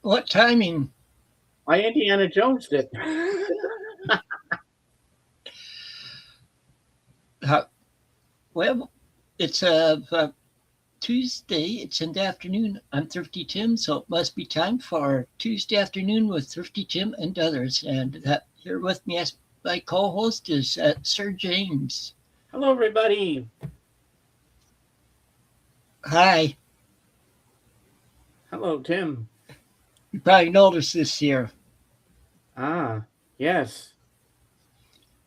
What timing? I Indiana Jones did. Uh, well, it's Tuesday. It's in the afternoon. I'm Thrifty Tim, so it must be time for Tuesday afternoon with Thrifty Tim and others. And here with me as my co-host is Sir James. Hello, everybody. Hi. Hello, Tim. You probably noticed this here. Ah, yes.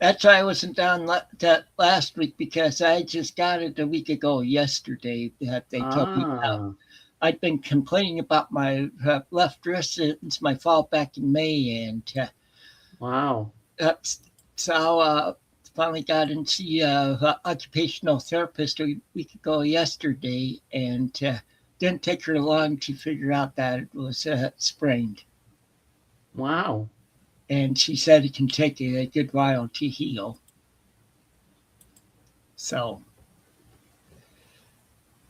That's why I wasn't down that last week because I just got it a week ago yesterday that they told me about. Ah, I'd been complaining about my left wrist since my fall back in May, and wow. that's so finally got into occupational therapist a week ago yesterday, and didn't take her long to figure out that it was sprained. Wow. And she said it can take a good while to heal. So,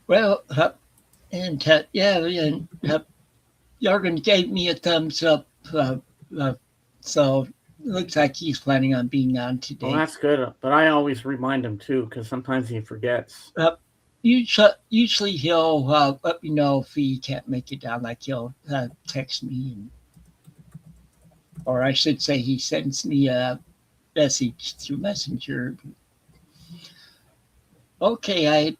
well, and yeah, and Jorgen gave me a thumbs up. Uh, so it looks like he's planning on being on Well, today. that's good. But I always remind him, too, because sometimes he forgets. Uh, usually he'll let me know if he can't make it down. Like he'll text me, or I should say, he sends me a message through Messenger. Okay, I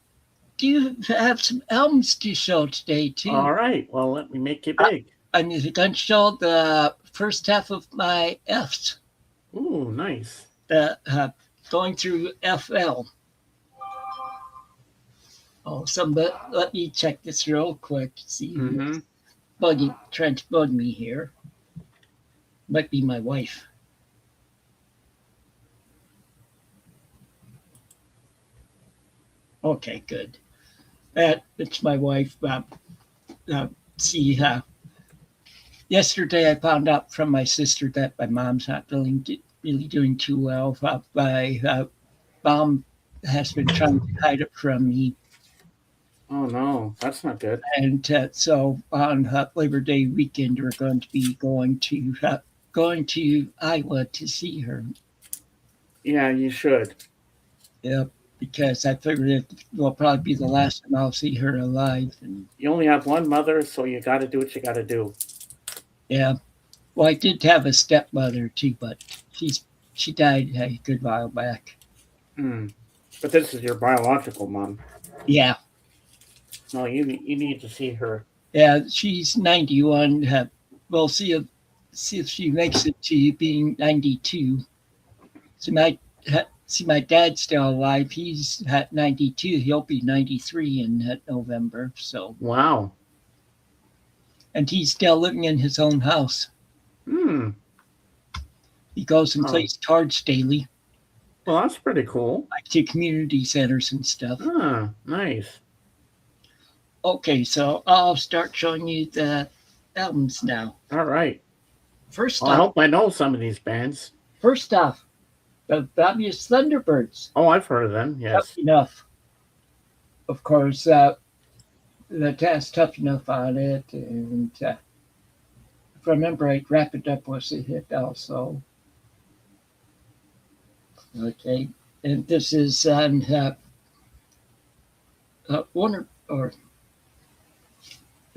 do have some albums to show today too. All right. Well, let me make it big. I'm going to show the first half of my Fs, Ooh, nice. the going through FL. Oh, let me check this real quick. See Mm-hmm. who's trying to bug me here. Might be my wife. Okay, good. It's my wife. See, yesterday I found out from my sister that my mom's not really doing too well. My mom has been trying to hide it from me, Oh, no. That's not good. and so on Labor Day weekend we're going to be going to Iowa to see her. Yeah, you should. Yep, because I figured it will probably be the last time I'll see her alive. And You only have one mother, so you got to do what you got to do. yeah, well, I did have a stepmother too, but she died a good while back. Hmm. But this is your biological mom. Yeah, No, you need to see her. yeah, she's 91. We'll see if she makes it to being 92. So see my dad's still alive. He's at 92. He'll be 93 in November. So, Wow. and he's still living in his own house. Hmm. He goes and Oh, plays cards daily, well, that's pretty cool. like to community centers and stuff. Ah, nice. Okay, so I'll start showing you the albums now. All right. First Well, I off, hope I know some of these bands. first off, the Fabulous Thunderbirds. Oh, I've heard of them. Tough Yes. Enough. Of course, that has Tough Enough on it, and if I remember right, Wrap It Up was a hit also. Okay, and this is on Warner, or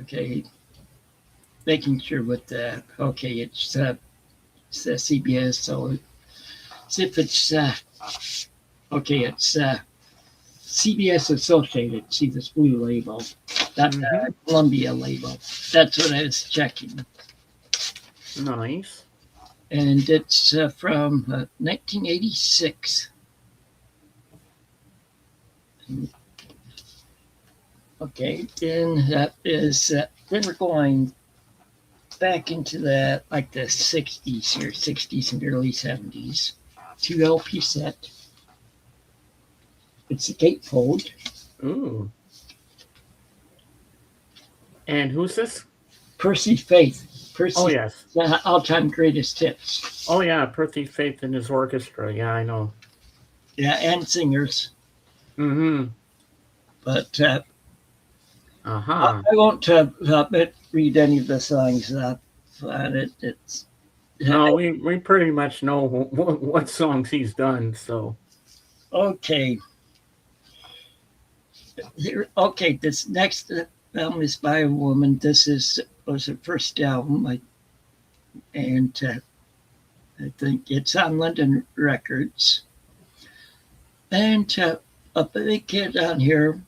okay, making sure with the okay, it's CBS, so see if it's okay, it's CBS Associated. See this blue label, not Mm-hmm. the Columbia label. That's what I was checking. Nice. And it's from 1986. Okay, then that is then we're going back into the 60s here, 60s and early 70s. 2 LP set. It's a gatefold. Ooh. And who's this? Percy Faith. Oh, Percy, yes. all-time greatest hits. Oh, yeah. Percy Faith and his orchestra. Yeah, I know. Yeah, and singers. Mm-hmm. But Aha. I won't read any of the songs on it. It's No, we pretty much know what songs he's done. So, okay. Here, okay, this next album is by a woman. This was her first album, and I think it's on London Records. And a big hit on here,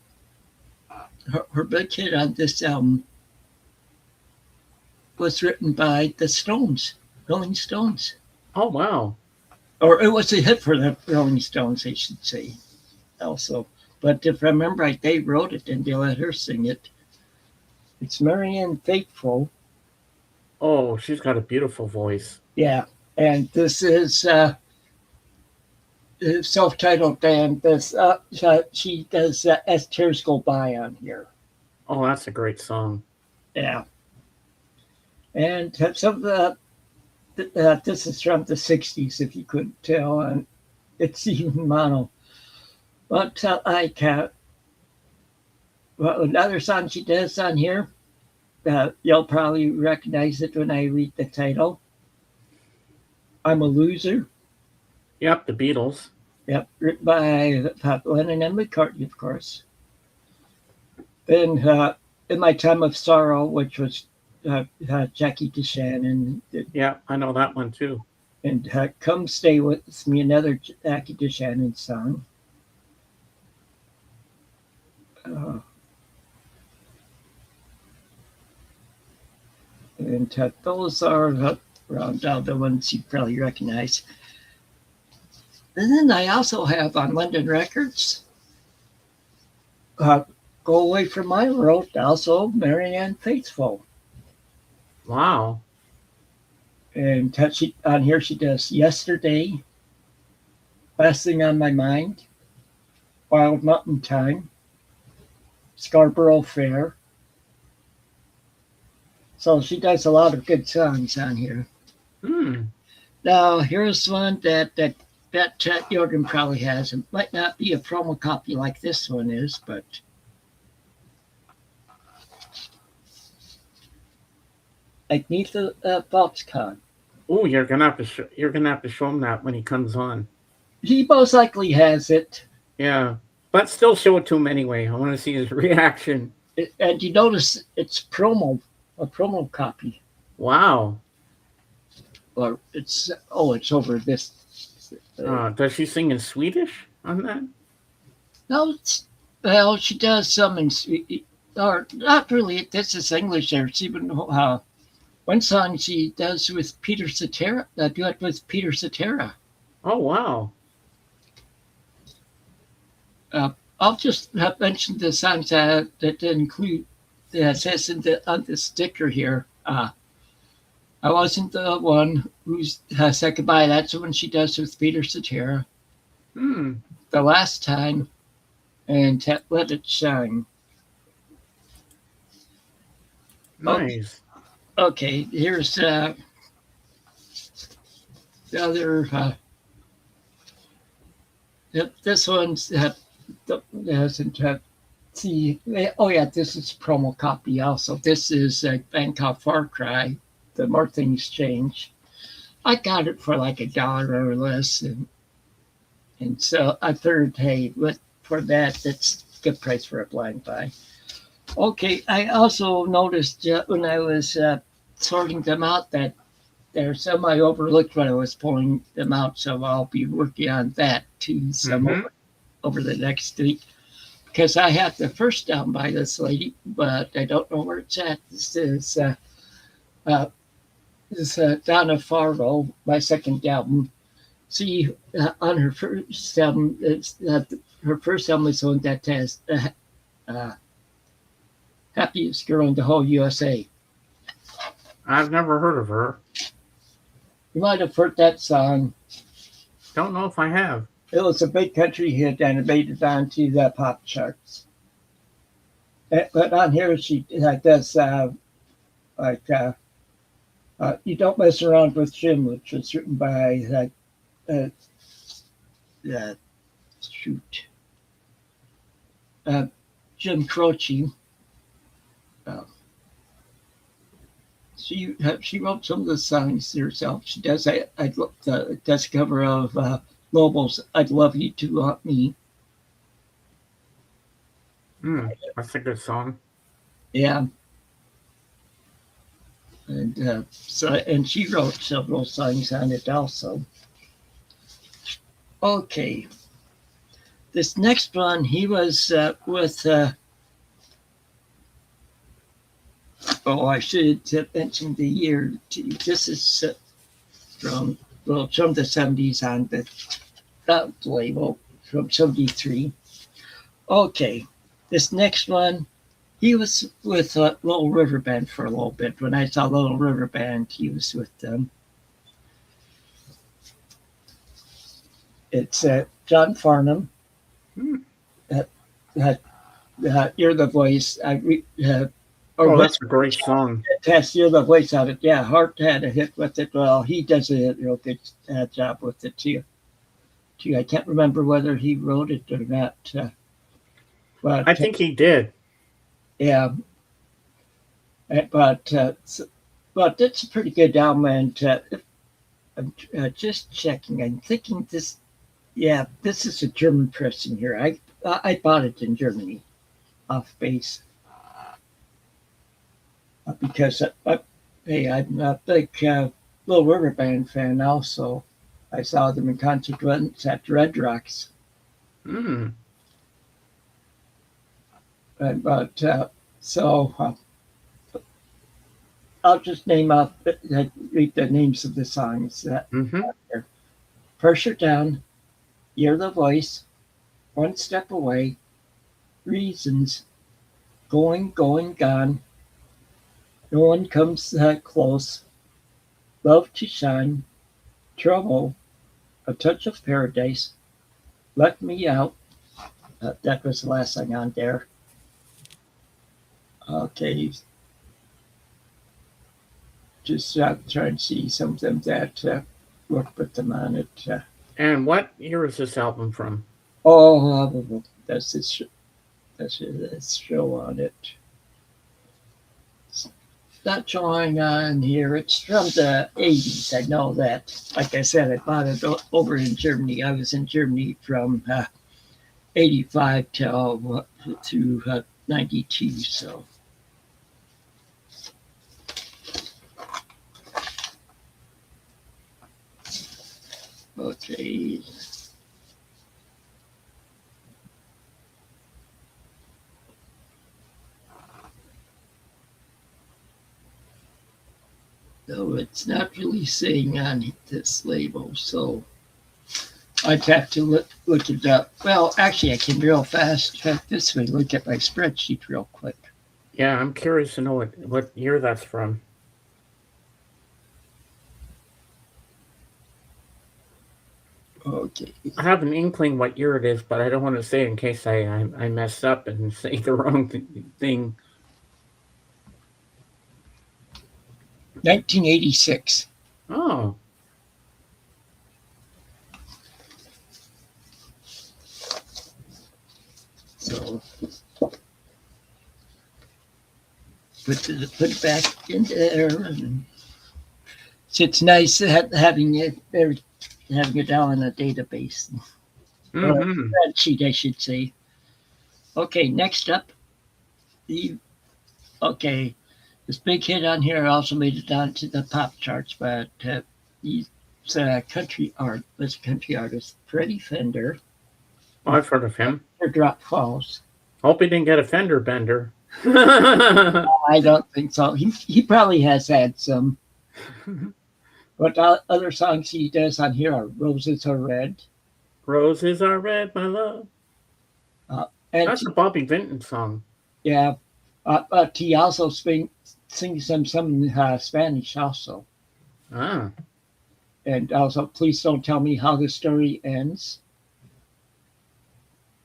her big hit on this album was written by the Stones, Rolling Stones. oh wow. Or it was a hit for the Rolling Stones, I should say, also. But if I remember right, they wrote it and they let her sing it. It's Marianne Faithfull. Oh, she's got a beautiful voice. Yeah. And this is self-titled band. This she does "As Tears Go By" on here. Oh, that's a great song. Yeah, and some of this is from the '60s, if you couldn't tell, and it's even mono. But well, another song she does on here, you'll probably recognize it when I read the title. "I'm a Loser." Yep, the Beatles. Yep, written by Lennon and McCartney, of course. Then "In My Time of Sorrow," which was Jackie DeShannon, Yeah, I know that one too. and "Come Stay With Me," another Jackie DeShannon song. Uh, and those are around the ones you probably recognize. And then I also have on London Records, "Go Away From My World," also Marianne Faithfull. Wow. And on here she does "Yesterday," "Last Thing on My Mind," "Wild Mountain Time," "Scarborough Fair." So she does a lot of good songs on here. Hmm. Now here's one that Jordan probably has. It might not be a promo copy like this one is, but Agnetha Foxconn. Oh, you're gonna have to show him that when he comes on. He most likely has it. Yeah, but still show it to him anyway. I want to see his reaction. And you notice it's a promo copy. Wow. Or it's over this. Does she sing in Swedish on that? No, well, she does some or not really. This is English. There's even one song she does with Peter Cetera, a duet with Peter Cetera. Oh wow. I'll just mention the songs that include that says on the sticker here. I wasn't the one who said goodbye. That's the one she does with Peter Cetera. Hmm. The Last Time, and Let It Shine. Nice. Okay, here's the other. This one's doesn't have. See, oh yeah, this is promo copy also. This is Bangkok Far Cry. The More Things Change. I got it for like $1 or less, and so I figured, hey, for that, that's a good price for a blind buy. Okay, I also noticed when I was sorting them out that there's some I overlooked when I was pulling them out, so I'll be working on that too some over the next week. Because I have the first album by this lady, but I don't know where it's at. This is Donna Fargo, my second album. See, on her first album, her first album is the one that has "Happiest Girl in the Whole USA." I've never heard of her. You might have heard that song. Don't know if I have. It was a big country hit and it made it onto the pop charts. But on here, she does like "You Don't Mess Around with Jim," which was written by shoot Jim Croce. Uh, she wrote some of the songs herself. She does. Does a cover of Lobel's "I'd Love You to Want Me." That's a good song. Yeah, and she wrote several songs on it also. Okay, this next one he was with. I should have mentioned the year. This is from from the 70s on that label from 73. Okay, this next one he was with Little River Band for a little bit. When I saw Little River Band, he was with them. It's John Farnham. Hmm. Uh, uh, you're the voice. Or That's a great song. Tess, you're the voice of it. Yeah, Hart had a hit with it. Well, he does a real good job with it too. I can't remember whether he wrote it or not. But I think he did. yeah, but it's a pretty good album. And I'm just checking. I'm thinking this. Yeah, this is a German pressing here. I bought it in Germany, off base, because hey, I'm a big Little River Band fan. Also, I saw them in concert once at Red Rocks. Hmm. But so I'll just read the names of the songs. Mm-hmm. Pressure Down, You're the Voice, One Step Away, Reasons, Going, Going, Gone, No One Comes That Close, Love to Shine, Trouble, A Touch of Paradise, Let Me Out. That was the last song on there. Okay, just trying to see some of them that worked with them on it. And what year is this album from? That's this show on it. It's not showing on here. It's from the 80s. I know that. Like I said, I bought it over in Germany. I was in Germany from 85 to 92. So. Okay. No, it's not really saying on this label, so I'd have to look it up. Well, actually, I can real fast check this way. Look at my spreadsheet real quick. Yeah, I'm curious to know what year that's from. Okay. I have an inkling what year it is, but I don't want to say in case I mess up and say the wrong thing. 1986. Oh. So put it back in there. It's nice having it down in a database. Or a spreadsheet, I should say. Okay, next up, this big hit on here also made it down to the pop charts, but he's a country artist, Freddie Fender. Oh, I've heard of him. Drop Falls. Hope he didn't get a fender bender. I don't think so. He probably has had some. But other songs he does on here are Roses Are Red. Roses are red, my love. And that's a Bobby Vinton song. Yeah, but he also sings some Spanish also. Ah. And also, Please Don't Tell Me How the Story Ends.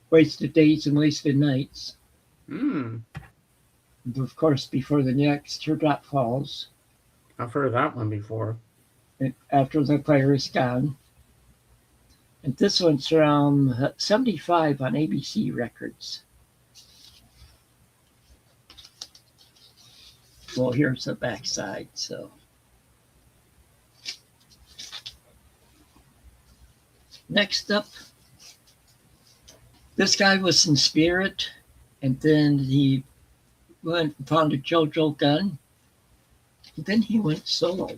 Wasted Days and Wasted Nights. Hmm. And of course, Before the Next Teardrop Falls. I've heard of that one before. And After the Fire Is Gone. And this one's from 75 on ABC Records. Well, here's the backside. So next up, this guy was in Spirit, and then he went and found a JoJo gun. And then he went solo.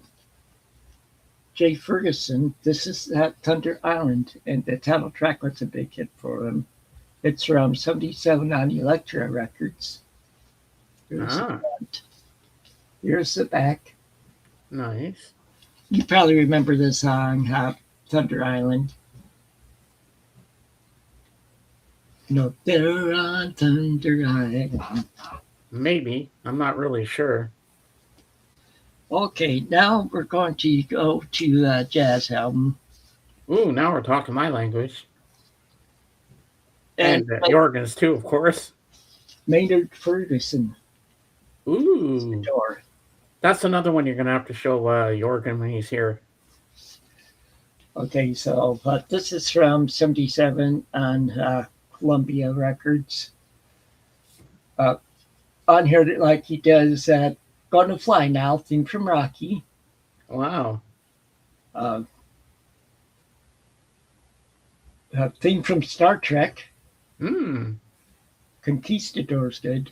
Jay Ferguson, this is at Thunder Island, and the title track was a big hit for him. It's from 77 on Elektra Records. Here's the front. Here's the back. Nice. You probably remember the song, Thunder Island. No, they're on Thunder Island. Maybe. I'm not really sure. Okay, now we're going to go to a jazz album. Ooh, now we're talking my language. And the organs too, of course. Maynard Ferguson. Ooh. That's another one you're going to have to show Jorgen when he's here. Okay, so this is from 77 on Columbia Records. On here, like he does Gonna Fly Now, theme from Rocky. Wow. Theme from Star Trek. Hmm. Conquistador's good.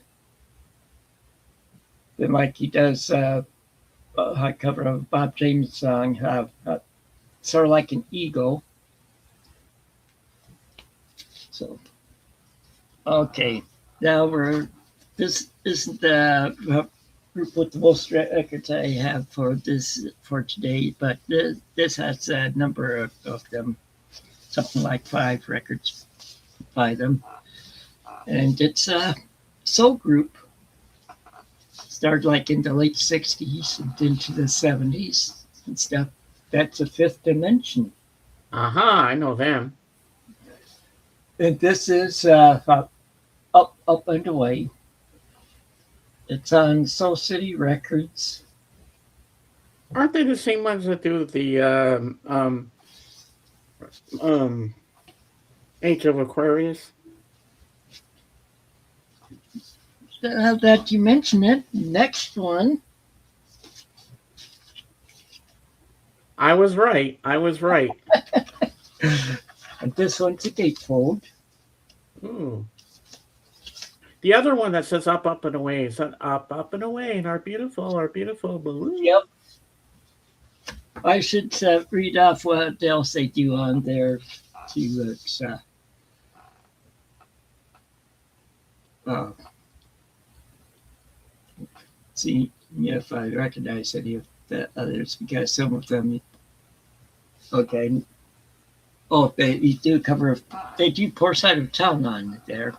Then like he does a cover of Bob James' song, sort of like an Eagle. So, okay, now this isn't the group with the most records I have for today, but this has a number of them, something like 5 records by them, and it's a soul group. Started like in the late 60s and into the 70s and stuff. That's a Fifth Dimension. I know them. And this is Up and Away. It's on Soul City Records. Aren't they the same ones that do the Age of Aquarius? That you mention it. Next one. I was right. And this one's a gatefold. Ooh. The other one that says up and away is that up and away and our beautiful balloon. Yep. I should read off what else they do on there. See if I recognize any of the others, because some of them. Okay. Oh, they do cover. They do Poor Side of Town on there.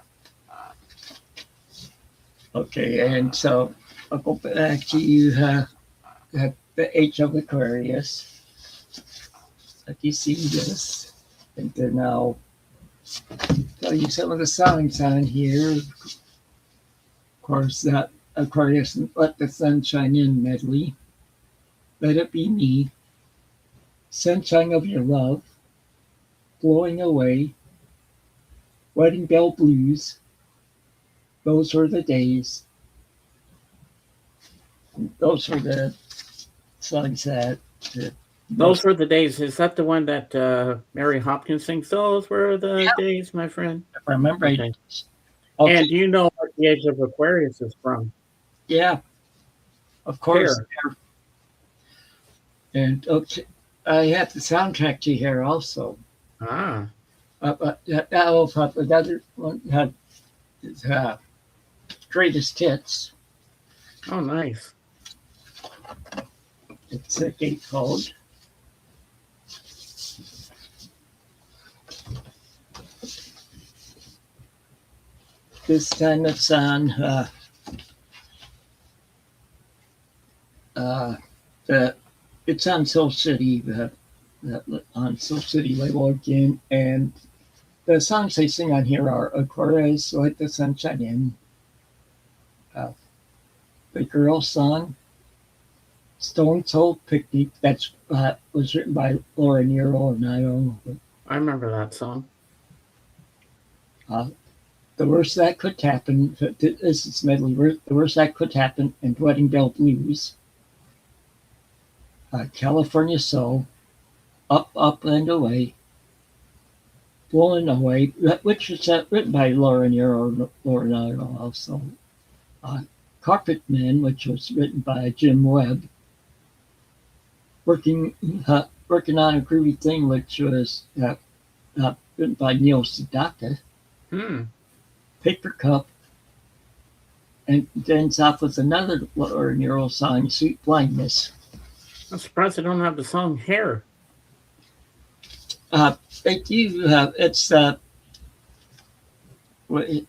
Okay, and so I'll go back to the Age of Aquarius. Like you see this, and then I'll tell you some of the songs on here. Of course, that Aquarius and Let the Sun Shine In medley. Let It Be Me. Sunshine of Your Love. Blowing Away. Wedding Bell Blues. Those Were the Days. Those were the songs that. Those Were the Days. Is that the one that Mary Hopkins sings? Those were the days, my friend. If I remember. Okay. And do you know what the Age of Aquarius is from? Yeah, of course. Hair. And okay, I have the soundtrack to here also. Ah. Another one had Greatest Hits. Oh, nice. It's a gatefold. This time it's on it's on Soul City, on Soul City label again, and the songs they sing on here are Aquarius, Let the Sunshine In, the Girl Song, Stone Soul Picnic. That's was written by Laura Nero and I don't know. I remember that song. The Worst That Could Happen. This is medley. The Worst That Could Happen and Wedding Bell Blues. California Soul. Up, Up and Away. Blowing Away, which is written by Laura Nero also. Carpet Man, which was written by Jim Webb. Working on a Groovy Thing, which was written by Neil Sedaka. Paper Cup, and ends off with another Laura Nero song, Sweet Blindness. I'm surprised I don't have the song Hair. They do. It's wait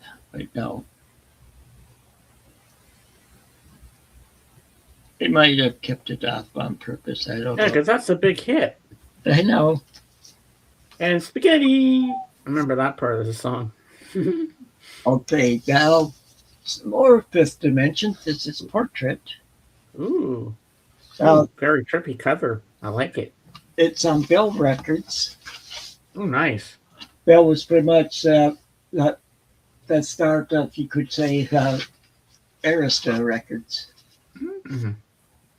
no. They might have kept it off on purpose. I don't know. Yeah, because that's a big hit. I know. And Spaghetti. I remember that part of the song. Okay, now some more Fifth Dimension. This is Portrait. Ooh. Very trippy cover. I like it. It's on Bell Records. Oh, nice. Bell was pretty much that start of, you could say, Arista Records. Mm-hmm.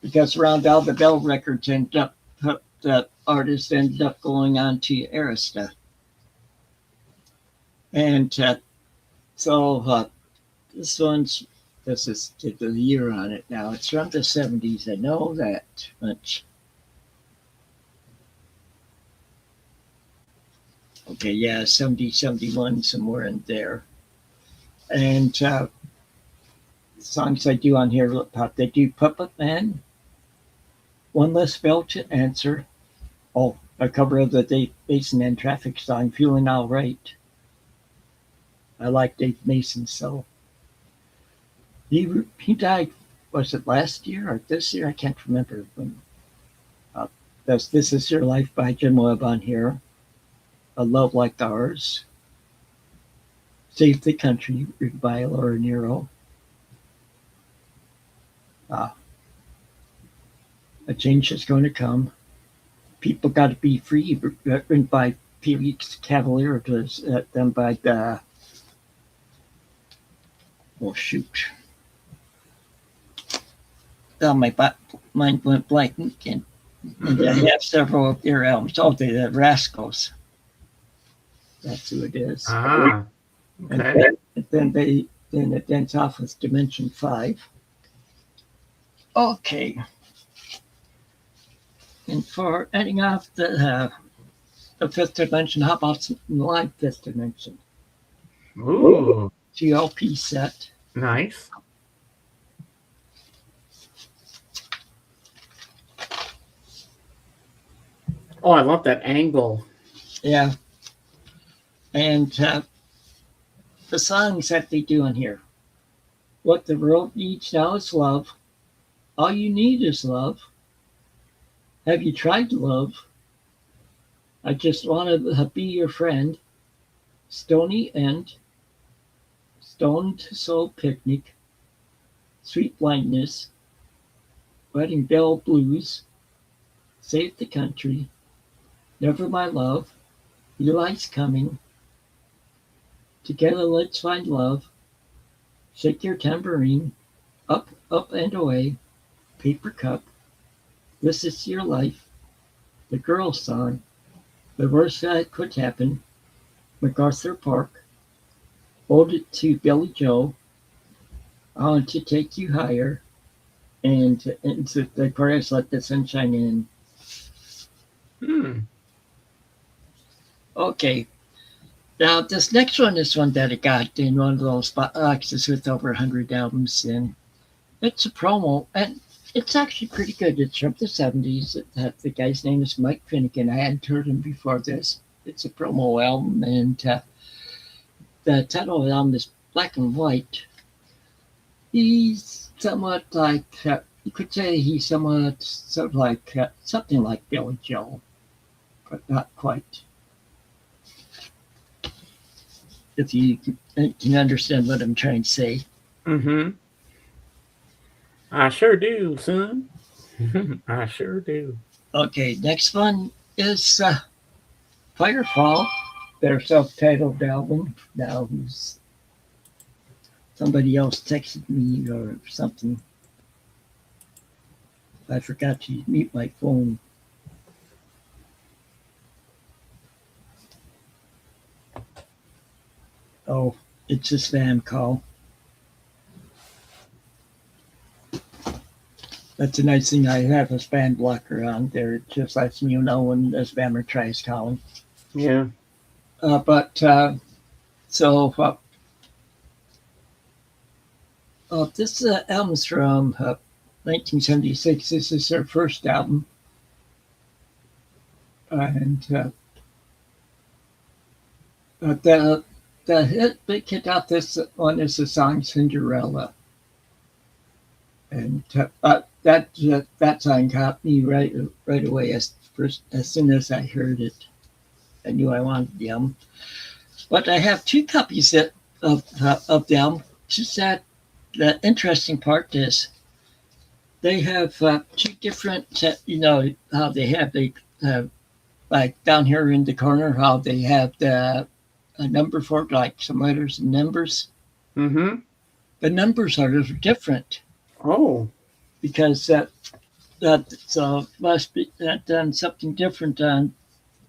Because around all the Bell Records ended up, the artists ended up going on to Arista. And so this is the year on it now. It's from the 70s. I know that much. Okay, yeah, 70, 71, somewhere in there. And songs I do on here, they do Puppet Man, One Less Bell to Answer. Oh, a cover of the Dave Mason and Traffic song, Feeling All Right. I like Dave Mason so. He died, was it last year or this year? I can't remember. When. This Is Your Life by Jim Webb on here. A Love Like Ours. Save the Country by Laura Nero. A Change Is Going to Come. People Got to Be Free, written by Felix Cavalier. It was done by the. Oh, shoot. Oh, my mind went blank again. And I have several of their albums. Oh, the Rascals. That's who it is. Ah, okay. And then it ends off with Dimension 5. Okay. And for ending off the Fifth Dimension, how about some live Fifth Dimension? Ooh. GLP set. Nice. Oh, I love that angle. Yeah. And the songs that they do on here. What the world needs now is love. All you need is love. Have you tried love? I just want to be your friend. Stony End. Stoned Soul Picnic. Sweet Blindness. Wedding Bell Blues. Save the Country. Never My Love. Eli's Coming. Together Let's Find Love. Shake Your Tambourine. Up, Up and Away. Paper Cup. This Is Your Life. The Girls Song. The Worst That Could Happen. MacArthur Park. Hold It to Billy Joe. I Want to Take You Higher. And the chorus, Let the Sunshine In. Okay. Now, this next one is one that I got in one of those boxes with over 100 albums, and it's a promo, and it's actually pretty good. It's from the 70s. The guy's name is Mike Finnegan. I hadn't heard him before this. It's a promo album, and the title of the album is Black and White. He's somewhat like, you could say he's somewhat sort of like something like Billy Joel, but not quite. If you can understand what I'm trying to say. Mm-hmm. I sure do, son. I sure do. Okay, next one is Firefall, their self-titled album. Now, who's Somebody else texted me or something. I forgot to mute my phone. Oh, it's a spam call. That's a nice thing. I have a spam blocker on there. It just lets me know when a spammer tries calling. Yeah. But so this album's from 1976. This is their first album, and the big hit off this one is the song "Cinderella," and that song caught me right away as soon as I heard it. I knew I wanted the album. But I have two copies of the album. Just that the interesting part is they have two different, how they have like down here in the corner, how they have the a number for like some letters and numbers. Mm-hmm. The numbers are different Oh. because so must be done something different on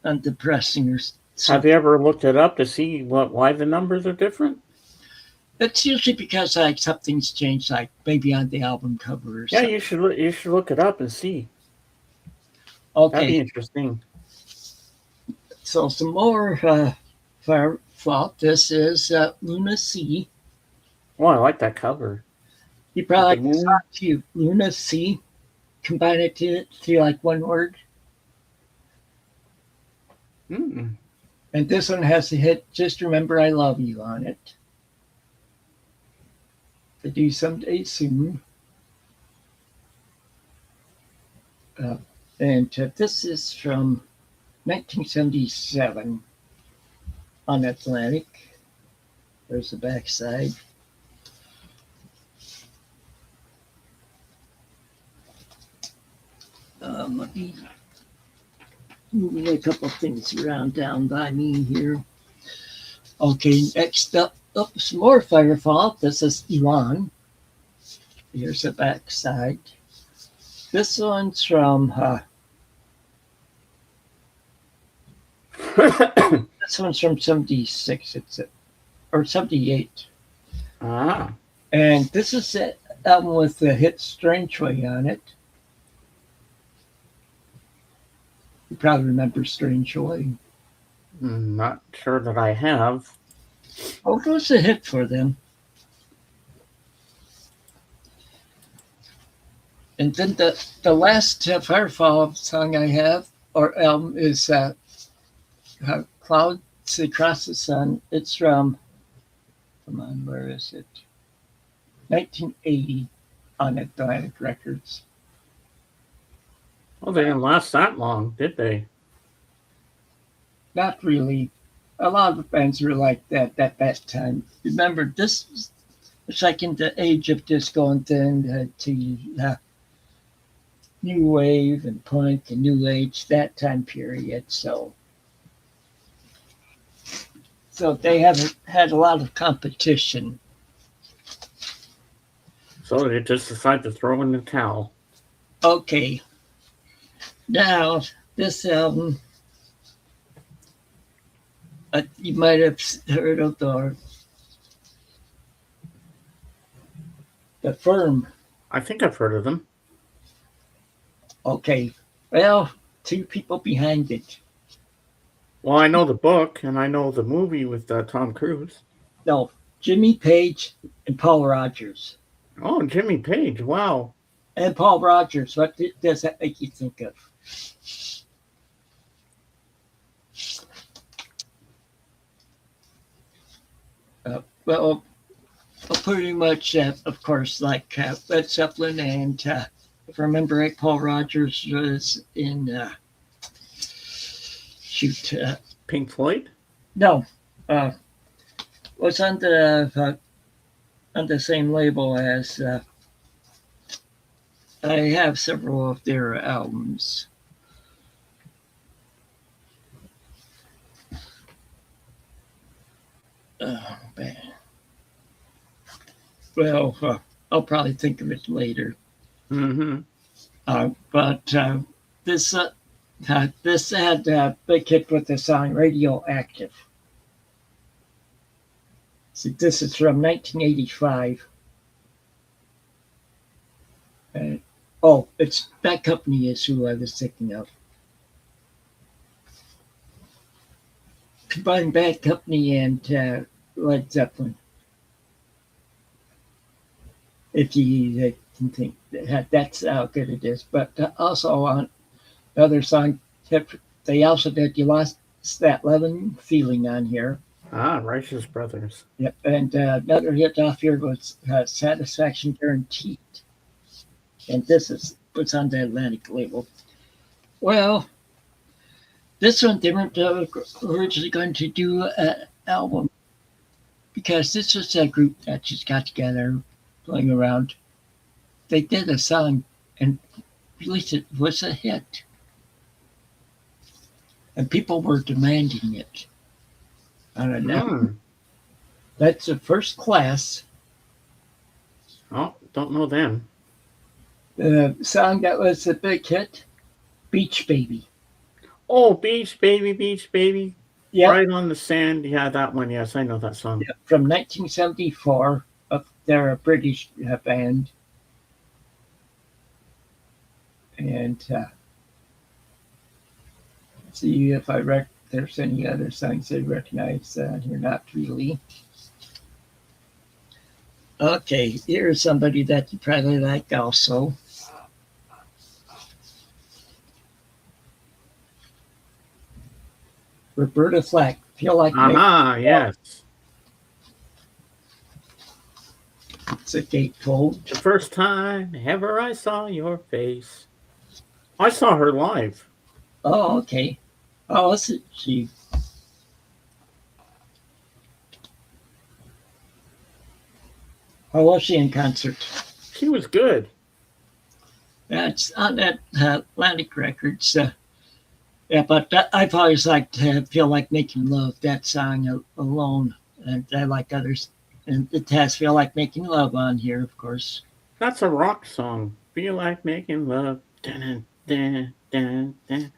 the pressing or something. Have you ever looked it up to see why the numbers are different? It's usually because like something's changed, like maybe on the album cover or Yeah, something. you should look it up and see. That'd be Okay, interesting. so some more Firefall. This is Luna C. Oh, I like that cover. You probably With like the the moon. song too. Luna C. Combine it to like one word. Mm. And this one has the hit "Just Remember I Love You" on it. To do someday soon. Uh, and this is from 1977 on Atlantic. There's the backside. Let me move a couple things around down by me here. Okay, next up, some more Firefall. This is Elon. Here's the backside. This one's from this one's from 76. Or 78. Ah. And this is the album with the hit Strange Way on it. You probably remember Strange Way. Not sure that I have. Oh, it was a hit for them. And then the last Firefall song I have, or album, is Clouds Across the Sun. It's from, come on, where is it? 1980 on Atlantic Records. Oh, they didn't last that long, did they? Not really. A lot of bands were like that at that time. Remember, this was like in the age of disco and then to new wave and punk and new age, that time period. So they haven't had a lot of competition. So they just decided to throw in the towel. Okay, now this album, you might have heard of the Firm. I think I've heard of them. Okay, well, two people behind it. Well, I know the book and I know the movie with Tom Cruise. No, Jimmy Page and Paul Rogers. Oh, Jimmy Page. Wow. And Paul Rogers. What does that make you think of? Well, pretty much, of course, like Led Zeppelin, and if I remember right, Paul Rogers was in Pink Floyd? no, was on the same label as. I have several of their albums. Oh man. Well, I'll probably think of it later. Mm-hmm. But this had a big hit with the song "Radioactive." See, this is from 1985. Uh, oh, it's Bad Company is who I was thinking of. Combine Bad Company and Led Zeppelin, if you can think that's how good it is. But also on another song, they also did "You Lost That Loving Feeling" on here. Ah, Righteous Brothers. Yep, and another hit off here was "Satisfaction Guaranteed," and this is was on the Atlantic label. Well, this one they weren't originally going to do an album because this was a group that just got together, playing around. They did a song and released it. Was a hit, and people were demanding it. I don't know. Mm. That's the First Class. Oh, don't know them. The song that was a big hit, "Beach Baby." Oh, Beach Baby, Beach Baby. Yep, Right on the Sand. Yeah, that one. Yes, I know that song. yep. From 1974. They're a British band, and see if there's any other songs they recognize. Here, not really. Okay, here's somebody that you probably like also. Roberta Flack. Feel like Aha, yes. it's a gatefold. The first time ever I saw your face. I saw her live. Oh, okay. Oh, let's see. How was she in concert? She was good. That's on that Atlantic Records. Yeah, but I've always liked to "Feel Like Making Love," that song alone, and I like others. And it has "Feel Like Making Love" on here, of course. That's a rock song. Feel like making love. Dun, dun, dun, dun.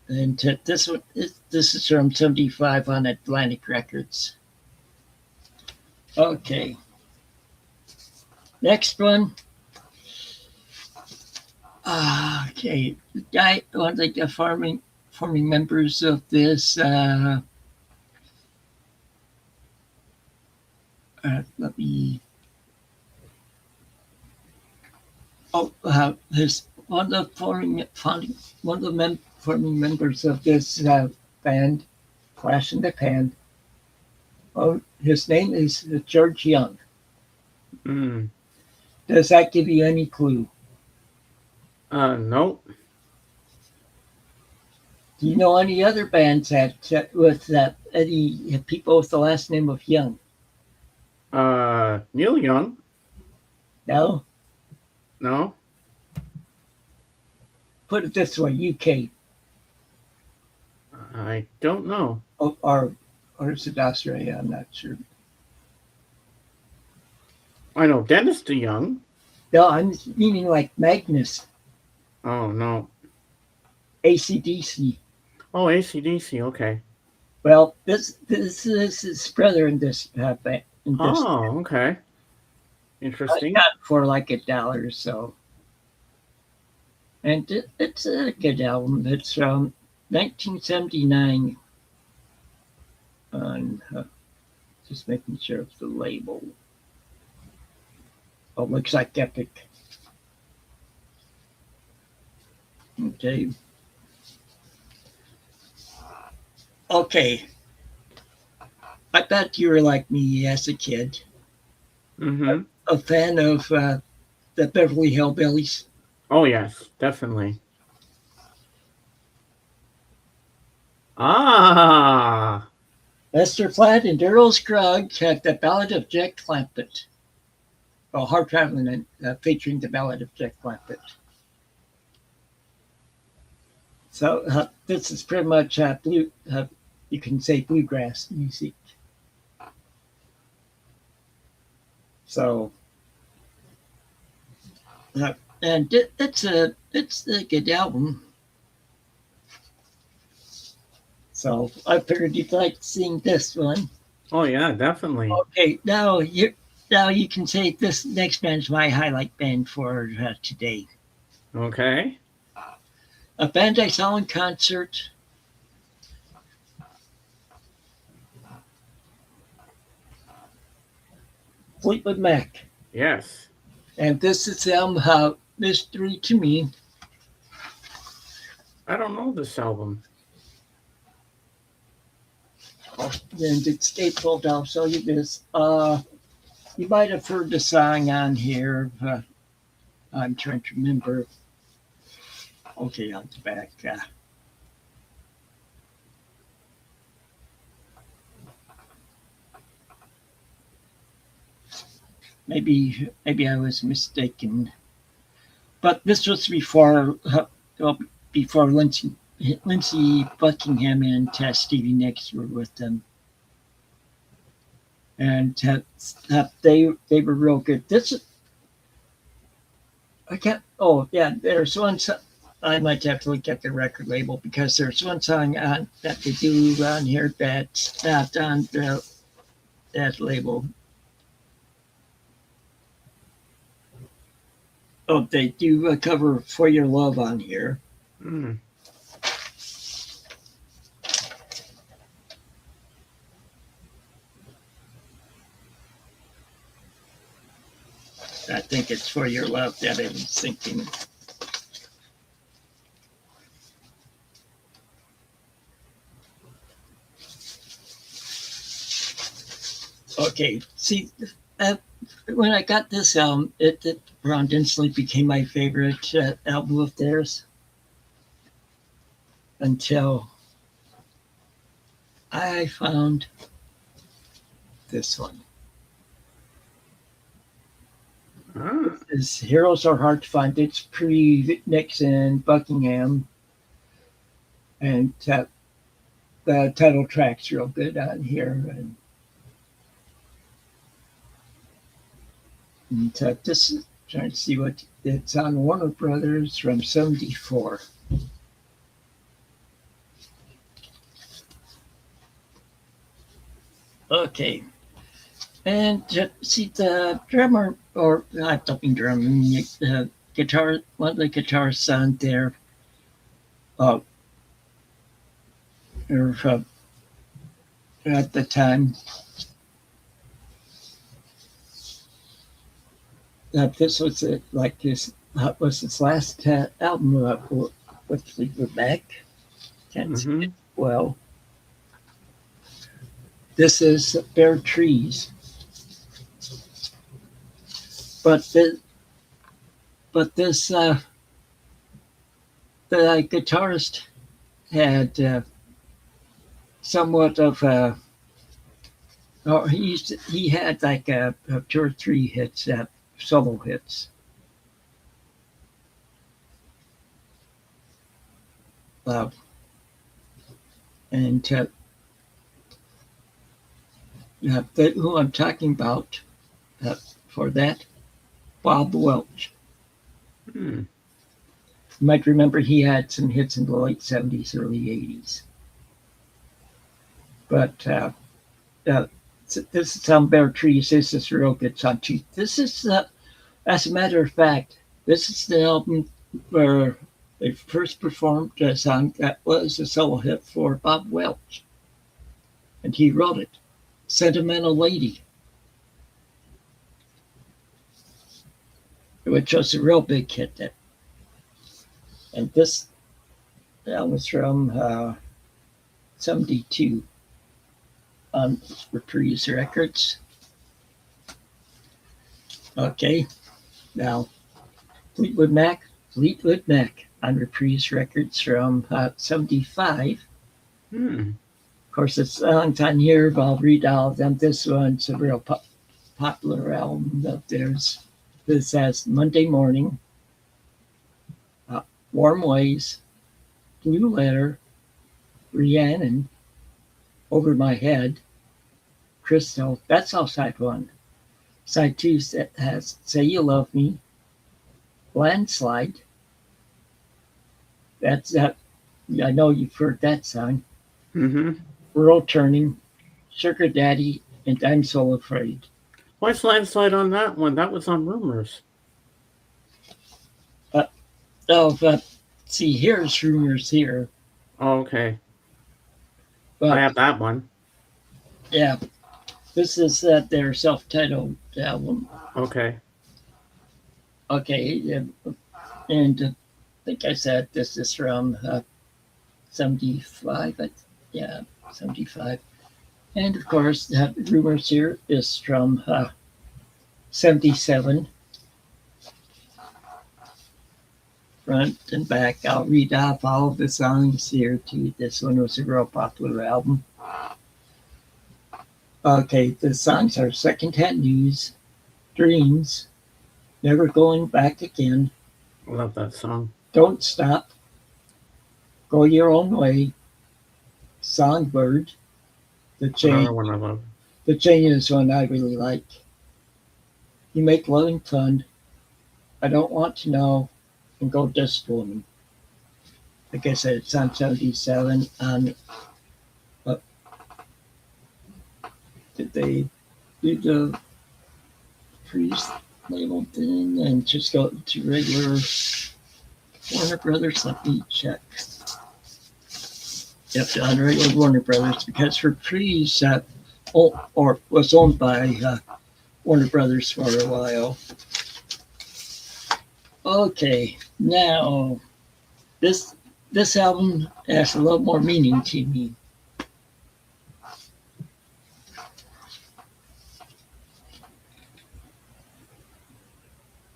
And this is from '75 on Atlantic Records. Okay, next one. Okay, one of the forming members of this. Let me. Oh, his one of the forming members of this band, Flash in the Pan. Oh, his name is George Young. Mm. Does that give you any clue? Nope. Do you know any other bands that with any people with the last name of Young? Neil Young. No. No. Put it this way: UK. I don't know. Or is it Australia? I'm not sure. I know Dennis DeYoung. No, I'm meaning like Magnus, Oh, no. AC/DC. Oh, AC/DC. Okay. Well, this is his brother in this band. Oh, okay. I Interesting. got it for like $1 or so, and it's a good album. It's from 1979. On just making sure of the label. Oh, looks like Epic. Okay. Okay. I bet you were like me as a kid, Mm-hmm. a fan of the Beverly Hillbillies. Oh, yes, definitely. Ah, Lester Flatt and Darrell Scruggs had the Ballad of Jack Clampett. Well, Hard Traveling featuring the Ballad of Jack Clampett. So this is pretty much blue. You can say bluegrass music. So, and it's a good album. So I figured you'd like seeing this one. Oh yeah, definitely. Okay, now you can say this next band's my highlight band for today. Okay. A band I saw in concert. Fleetwood Mac. Yes. And this is them, Mystery to Me. I don't know this album. And it's stapled, I'll show you this. You might have heard the song on here. I'm trying to remember. Okay, on the back. Maybe I was mistaken. But this was before Lindsey Buckingham and Stevie Nicks were with them, and they were real good. This I can't. Oh yeah, there's one. I might have to look at the record label because there's one song on that they do on here that's not on that label. Oh, they do a cover "For Your Love" on here. Hmm. I think it's "For Your Love" that I was thinking. Okay, see, when I got this album, it around instantly became my favorite album of theirs until I found this one. Ah. This Heroes Are Hard to Find. It's pre-Nixon, Buckingham, and the title track's real good on here. And this is trying to see what it's on Warner Brothers from '74. Okay. And see the drummer, or not talking drummer, the guitar, one of the guitarists on there, uh, or, at the time, this was it, like this was his last album with Fleetwood Mac. Can't see Mm-hmm. it well. This is Bare Trees. But this the guitarist had somewhat of a. Oh, he had like a 2 or 3 hits, solo hits. Uh, and who I'm talking about for that, Bob Welch. Hmm. You might remember he had some hits in the late '70s, early '80s. But this is on Bare Trees. This is real good song too. This is, as a matter of fact, this is the album where they first performed a song that was a solo hit for Bob Welch, and he wrote it, "Sentimental Lady," which was a real big hit. And this album was from '72 on Reprise Records. Okay, now Fleetwood Mac on Reprise Records from '75. Hmm. Of course, it's songs on here, but I'll read all of them. This one's a real popular album of theirs. This has "Monday Morning," "Warm Ways," "Blue Letter," "Rhiannon," "Over My Head," "Crystal," that's all side one. Side 2 has Say You Love Me, Landslide. That's that. I know you've heard that song. Mm-hmm. World Turning, Sugar Daddy, and I'm So Afraid. Why's Landslide on that one? That was on Rumors. Uh, but see, here's Rumors here. Oh, okay. I But have that one. yeah, this is their self-titled album. Okay. Okay, and like I said, this is from 75. Yeah, 75. And of course, Rumors here is from 77. Front and back. I'll read off all of the songs here too. This one was a real popular album. Okay, the songs are Secondhand News, Dreams, Never Going Back Again, I love that song. Don't Stop, Go Your Own Way, Songbird, The Chain. Another one I love. The Chain is one I really like. You Make Loving Fun, I Don't Want to Know, and Go Dust Woman. Like I said, it's on 77 on did they do the freeze label thing and just go to regular Warner Brothers? Let me check. Yep, on regular Warner Brothers because for freeze or was owned by Warner Brothers for a while. Okay, now this album has a little more meaning to me.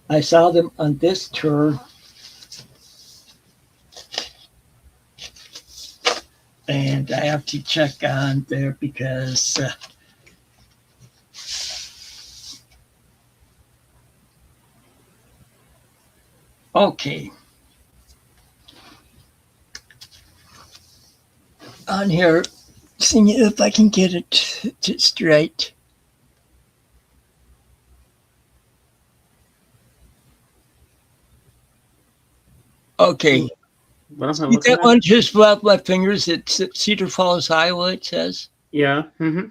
I saw them on this tour, and I have to check on there because okay. On here, seeing if I can get it just right. Okay. What am I See looking that at? one just above my fingers? It's Cedar Falls, Iowa, it says. Yeah. Mm-hmm.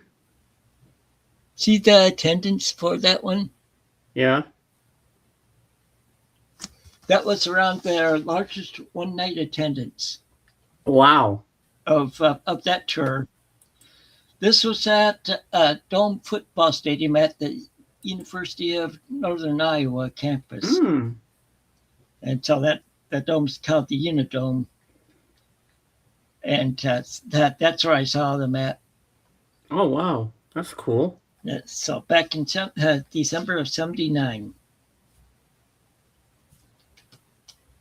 See the attendance for that one? Yeah. That was around their largest one night attendance Wow. of that tour. This was at Dome Football Stadium at the University of Northern Iowa campus. Mm. And so that dome's called the Unidome. And that's where I saw them at. Oh, wow. That's cool. So back in December of 79.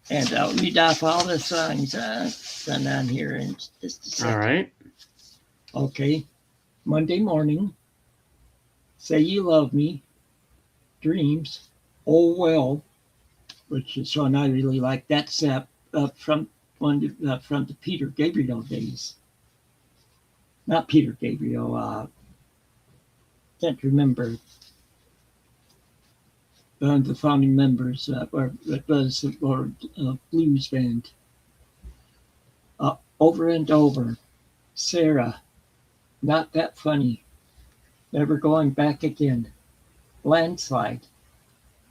And I'll read off all the songs on here in just a second. All right. Okay. Monday Morning, Say You Love Me, Dreams, Oh Well, which is one I really like. That's from the Peter Gabriel days. Not Peter Gabriel. Can't remember the founding members, or it was blues band. Over and Over, Sarah, Not That Funny, Never Going Back Again, Landslide,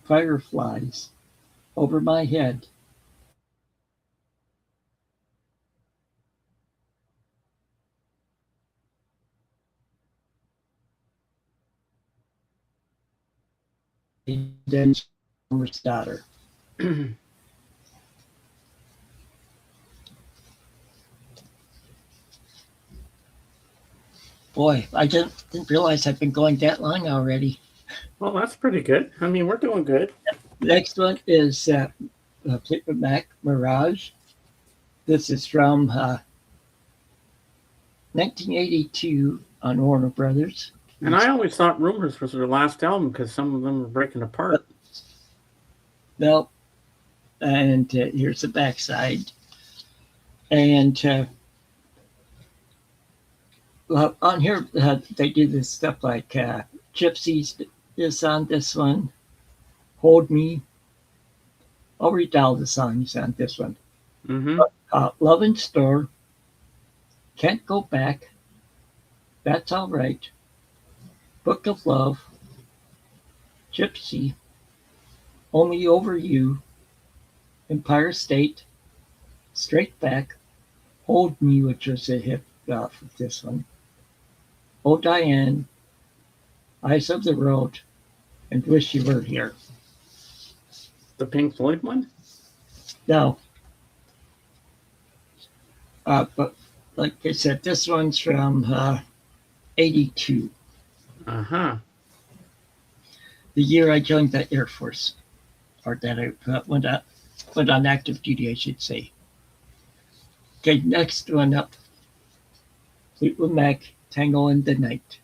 Fireflies, Over My Head. Then Summer's Daughter. Boy, I didn't realize I've been going that long already. Well, that's pretty good. I mean, we're doing good. The next one is Fleetwood Mac, Mirage. This is from 1982 on Warner Brothers. And I always thought Rumors was their last album because some of them were breaking apart. Well, and here's the backside. And on here, they do this stuff like Gypsies, is on this one. Hold Me. I'll read all the songs on this one. Mm-hmm. Love in Store. Can't Go Back. That's All Right. Book of Love. Gypsy. Only Over You. Empire State. Straight Back. Hold Me, which was a hit off of this one. Oh Diane. Eyes of the Road. And Wish You Were Here. The Pink Floyd one? Now, but like I said, this one's from 82, Uh-huh. the year I joined the Air Force, or that I went on active duty, I should say. Okay, next one up, Fleetwood Mac, Tango in the Night.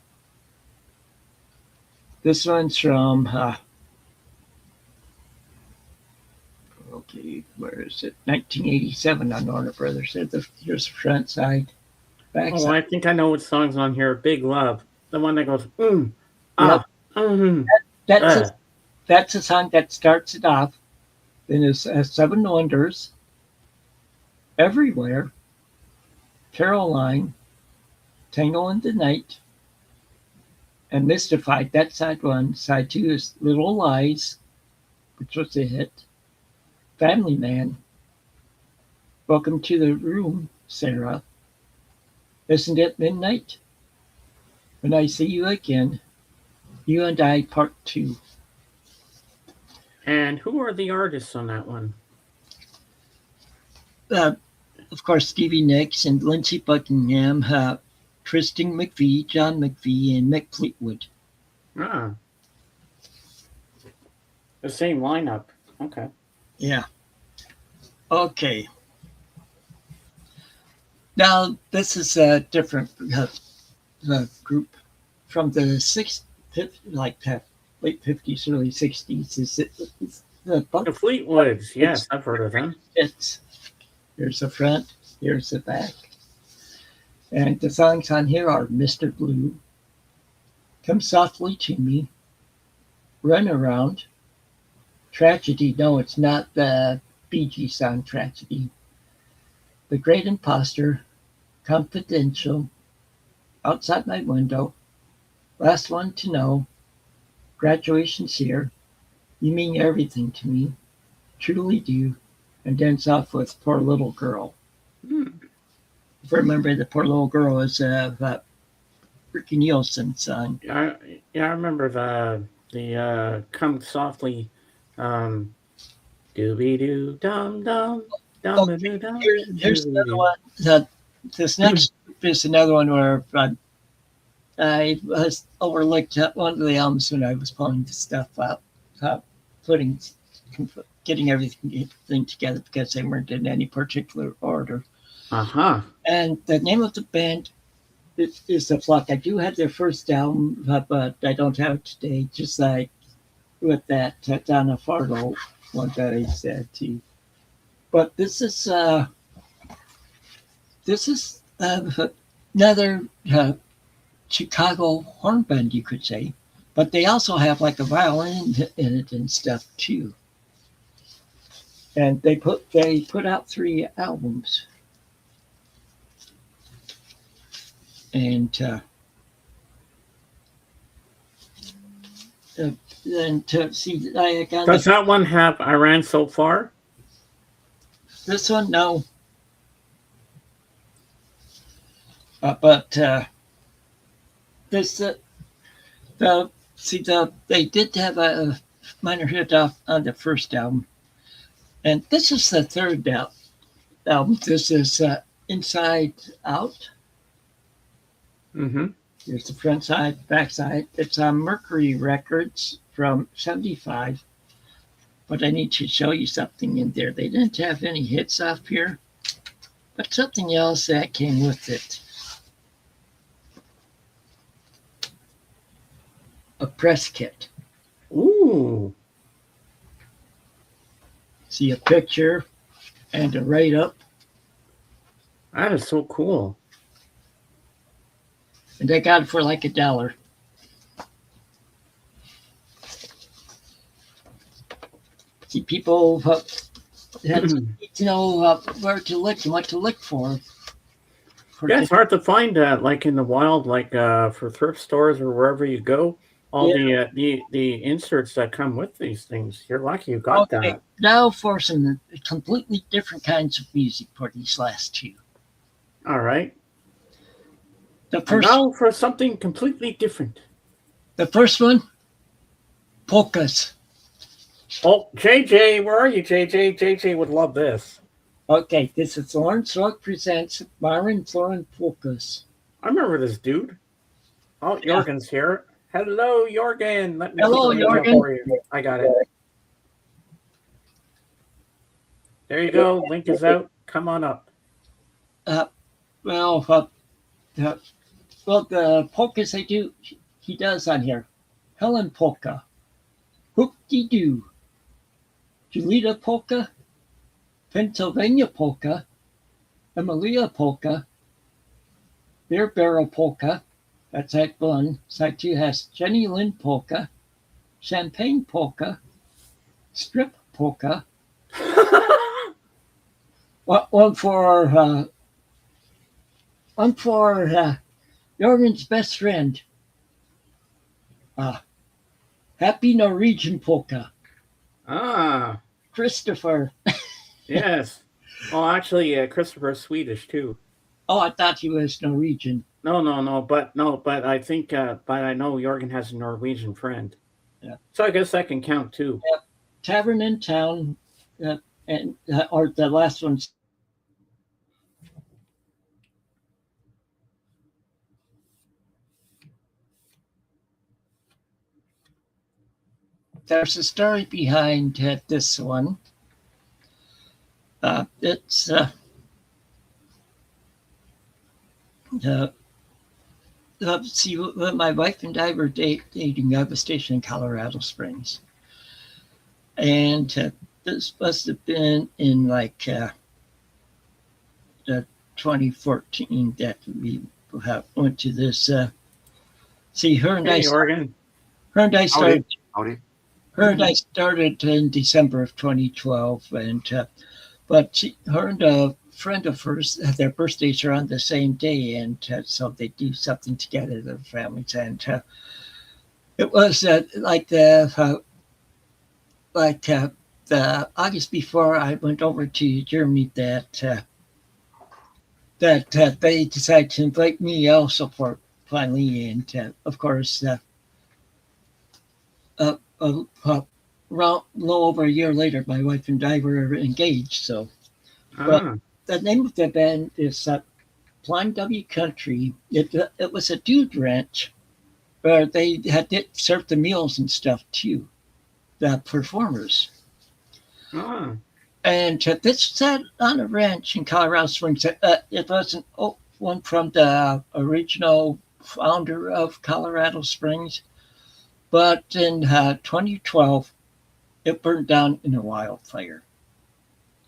This one's from, okay, where is it? 1987 on Warner Brothers. Here's the front side, back Oh, side. I think I know what song's on here. Big Love. The one that goes, Yep. mm, That's uh. a, that's a song that starts it off. Then it's Seven Wonders, Everywhere, Caroline, Tango in the Night, and Mystified. That's side one. Side two is Little Lies, which was a hit. Family Man, Welcome to the Room, Sarah. Isn't It Midnight? When I See You Again, You and I, Part 2. And who are the artists on that one? Of course, Stevie Nicks and Lindsey Buckingham, Tristan McVie, John McVie, and Mick Fleetwood. Ah. The same lineup. Okay. Yeah. Okay. Now, this is a different group from the late 50s, early 60s. It's the The Fleetwoods. Yes, I've heard of them. It's here's the front, here's the back. And the songs on here are Mr. Blue, Come Softly to Me, Run Around, Tragedy. No, it's not the Bee Gees song Tragedy. The Great Imposter, Confidential, Outside My Window, Last One to Know, Graduation's Here, You Mean Everything to Me, Truly Do, and ends off with Poor Little Girl. If I remember, the Poor Little Girl is that Ricky Nielsen song. I remember the Come Softly, dooby doo dum dum dum doo dum. Here's another one. This next group is another one where I was overlooked one of the albums when I was pulling the stuff out, getting everything together because they weren't in any particular order. Uh-huh. And the name of the band is The Flock. I do have their first album, but I don't have it today, just like with that Donna Fargo one that I said to you. But this is another Chicago horn band, you could say. But they also have like a violin in it and stuff too. And they put out 3 albums. And to see, I got Does that one have I Ran So Far? This one, no. But this they did have a minor hit off on the first album, and this is the third album. This is Inside Out. Mm-hmm. Here's the front side, back side. It's on Mercury Records from '75. But I need to show you something in there. They didn't have any hits off here, but something else that came with it. A press kit. Ooh. See a picture and a write-up. That is so cool. And I got it for like $1. See, people need to know where to look and what to look for. Yeah, it's hard to find like in the wild, like for thrift stores or wherever you go. All Yeah. the inserts that come with these things. You're lucky you got Okay, that. now for some completely different kinds of music for these last two. All right. The And first, now for something completely different. the first one, polkas. Oh, JJ, where are you, JJ? JJ would love this. Okay, this is Lawrence Rock presents Myron Florin polkas. I remember this dude. Oh, Yeah. Jorgen's here. Hello, Jorgen. Let me put the Hello, link up Jorgen. for you. I got it. There you go. Link is out. Come on up. Well, well, the polkas he does on here. Helen polka, hoop-de-doo, Julita polka, Pennsylvania polka, Emilia polka, Beer Barrel polka. That's side one. Side two has Jenny Lynn polka, Champagne polka, Strip polka. One for Jorgen's best friend. Happy Norwegian polka. Ah, Christopher. yes. Oh, actually, Christopher's Swedish too. Oh, I thought he was Norwegian. But I think, but I know Jorgen has a Norwegian friend. Yeah. So I guess that can count too. Yeah. Tavern in Town, or the last one. There's a story behind this one. It's see, when my wife and I were dating, I was stationed in Colorado Springs, and this must have been in like 2014 that we went to this. See, her and Hey, Jorgen. I started. Howdy. Her and I started in December of 2012, and but her and a friend of hers, their birthdays are on the same day, and so they do something together, the families, and it was the August before I went over to Germany that they decided to invite me also for finally, and of course. Around a little over a year later, my wife and I were engaged. So, but the name of the band is Blind W Country. It was a dude ranch where they had served the meals and stuff too, the performers. And this sat on a ranch in Colorado Springs. It wasn't one from the original founder of Colorado Springs, but in 2012, it burned down in a wildfire.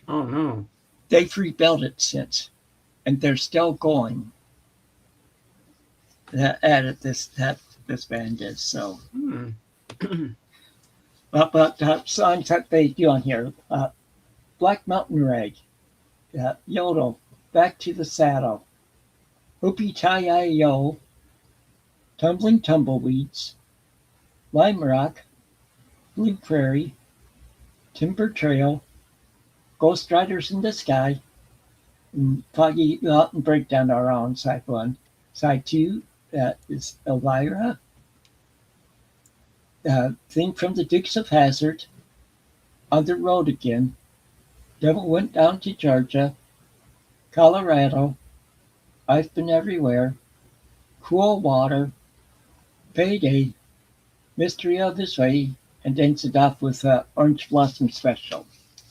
Oh no! They've rebuilt it since, and they're still going. At this band is so. But songs that they do on here: Black Mountain Rag, Yodel, Back to the Saddle, Hoopie Tie Yo, Tumbling Tumbleweeds, Lime Rock, Blue Prairie, Timber Trail, Ghost Riders in the Sky, and Foggy Mountain Breakdown are on side one. Side two is Elvira, Thing from the Dukes of Hazzard, On the Road Again, Devil Went Down to Georgia, Colorado, I've Been Everywhere, Cool Water, Payday, Mystery of His Way, and ends it off with Orange Blossom Special.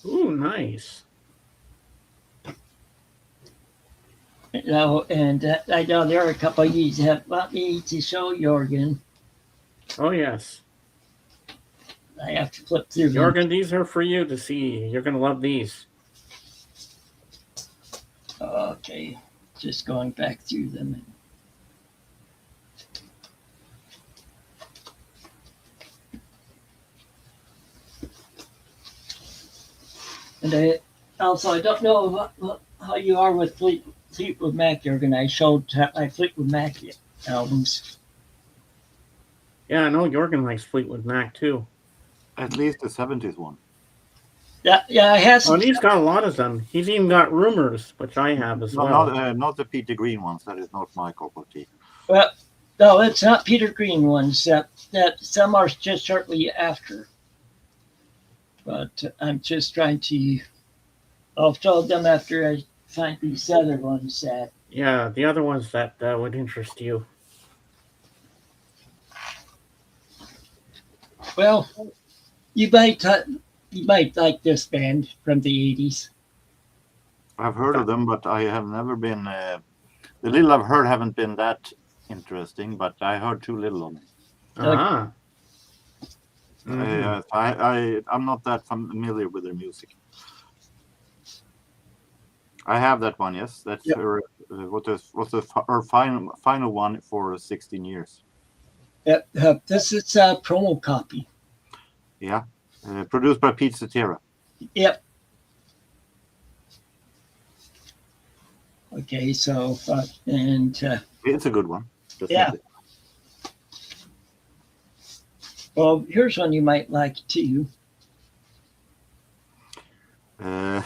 Ooh, nice. You know, and I know there are a couple of you that want me to show Jorgen. Oh yes. I have to flip through them. Jorgen, these are for you to see. You're gonna love these. Okay, just going back through them. And I don't know how you are with Fleetwood Mac, Jurgen. I showed my Fleetwood Mac albums. Yeah, I know Jorgen likes Fleetwood Mac too. At least the 70s one. Yeah, I have Oh, some. and he's got a lot of them. He's even got Rumors, which I have as No, well. not the Peter Green ones. That is not my cup of tea. Well, no, it's not Peter Green ones. That some are just shortly after. But I'm just trying to. I'll show them after I find these other ones that. Yeah, the other ones that would interest you. Well, you might like this band from the '80s. I've heard of them, but I have never been. The little I've heard haven't been that interesting, but I heard too little of them. Ah. Mm-hmm. I'm not that familiar with their music. I have that one, yes. That's Yep. what's her final one for 16 years. This is a promo copy. Yeah, produced by Pete Cetera. Yep. Okay, so It's a good one. Definitely. Well, here's one you might like too. I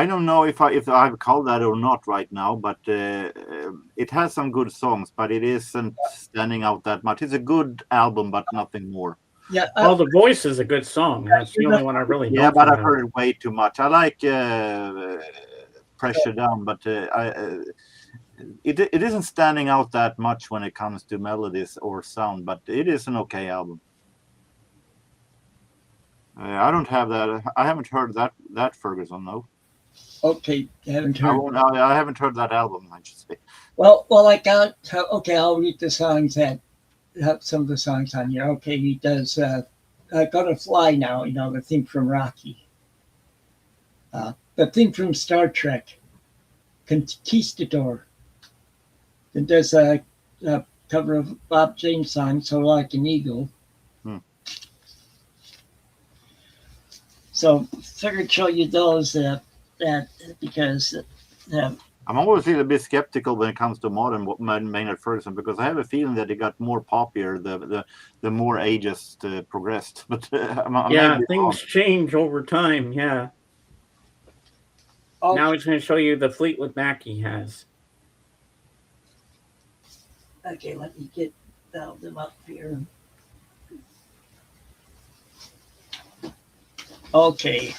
don't know if I've called that or not right now, but it has some good songs, but it isn't standing out that much. It's a good album, but nothing more. Yeah. Well, The Voice is a good song. That's the only one I really know. Yeah, but I've heard it way too much. I like Pressure Down, but it isn't standing out that much when it comes to melodies or sound, but it is an okay album. I don't have that. I haven't heard that Ferguson, no. Okay, I haven't heard. I haven't heard that album, I should say. Well, I got. Okay, I'll read the songs that have some of the songs on here. Okay, he does. Gonna Fly Now. You know the theme from Rocky. The theme from Star Trek. Conquistador. It does a cover of Bob James' song "So Like an Eagle." So figured show you those that because I'm always a little bit skeptical when it comes to modern Maynard Ferguson, because I have a feeling that it got more popular the more ages progressed. But things change over time. Yeah. Now he's going to show you the Fleetwood Mac he has. Okay, let me get them up here. Okay.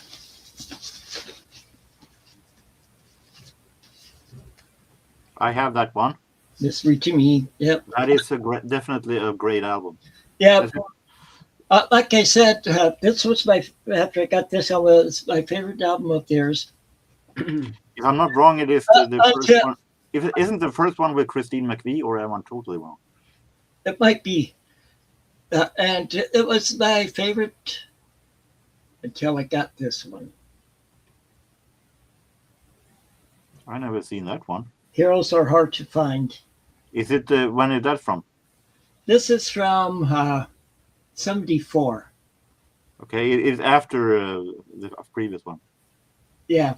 I have that one. Mystery to Me. Yep. That is definitely a great album. Yeah. Like I said, this was after I got this album, it's my favorite album of theirs. If I'm not wrong, it is the first one. If it isn't the first one with Christine McVie, or am I totally wrong? It might be. And it was my favorite until I got this one. I never seen that one. Heroes Are Hard to Find. Is it when is that from? This is from 74. Okay, it is after the previous one. Yeah.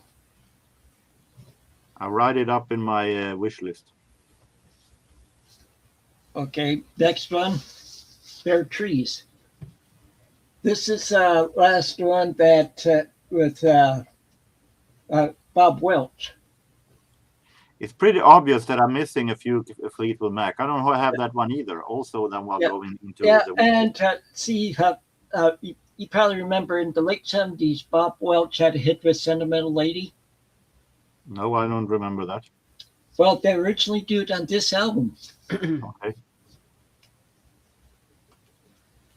I'll write it up in my wish list. Okay, next one, Bare Trees. This is last one that with Bob Welch. It's pretty obvious that I'm missing a few Fleetwood Mac. I don't have that one either. Also, then while going into and see, you probably remember in the late 70s, Bob Welch had a hit with Sentimental Lady. No, I don't remember that. Well, they originally do it on this album. Okay.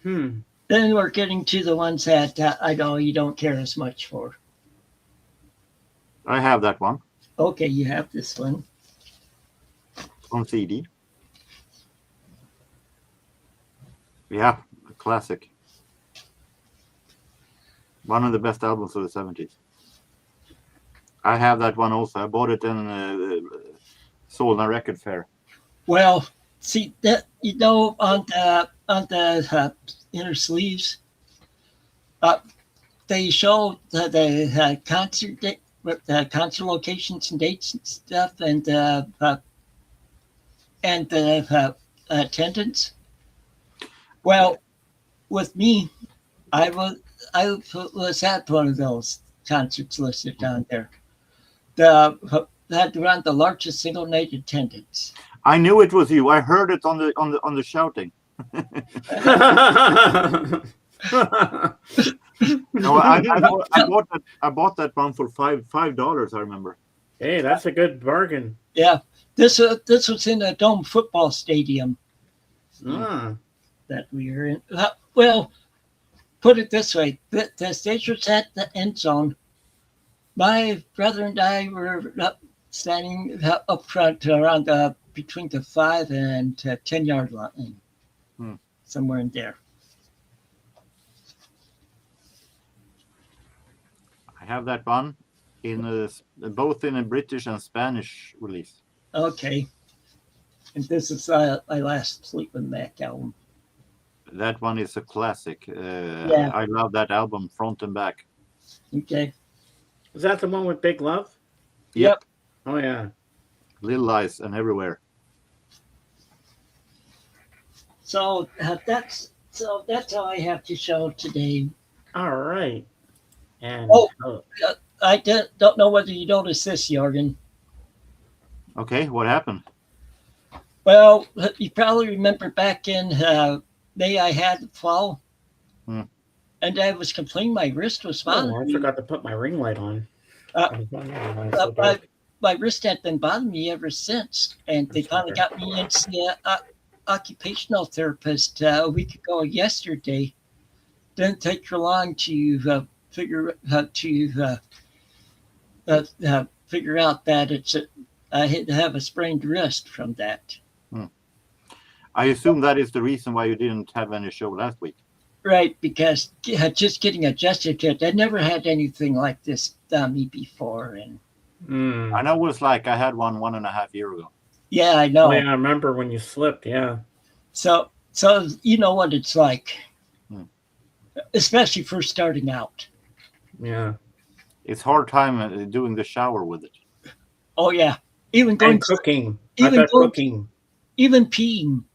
Then we're getting to the ones that I know you don't care as much for. I have that one. Okay, you have this one. On CD. Yeah, a classic. One of the best albums of the 70s. I have that one also. I bought it in Solna Record Fair. Well, see that on the inner sleeves, they show the concert locations and dates and stuff, and the attendance. Well, with me, I was at one of those concerts listed down there. That around the largest single night attendance. I knew it was you. I heard it on the shouting. No, I bought that one for $5. I remember. Hey, that's a good bargain. Yeah, this was in a dome football stadium Ah. that we were in. Well, put it this way: the stage was at the end zone. My brother and I were standing up front around between the 5 and 10-yard line, somewhere in there. I have that one in both in a British and Spanish release. Okay, and this is my last Fleetwood Mac album. That one is a classic. Yeah. I love that album front and back. Okay. Is that the one with Big Love? Yep. Oh yeah. Little Lies and Everywhere. So that's all I have to show today. All right. And I don't know whether you noticed this, Jorgen. Okay, what happened? Well, you probably remember back in May I had the fall, and I was complaining my wrist was bothering me. I forgot to put my ring light on. My wrist had been bothering me ever since, and they finally got me into the occupational therapist a week ago yesterday. Didn't take for long to figure out that I had to have a sprained wrist from that. I assume that is the reason why you didn't have any show last week. Right, because just getting adjusted to it. I never had anything like this done me before, and I know it was like I had 1.5 years ago. Yeah, I know. Oh, yeah, I remember when you slipped. Yeah. So you know what it's like, especially first starting out. Yeah. It's hard time doing the shower with it. Oh yeah, even going cooking. Even cooking. Even peeing.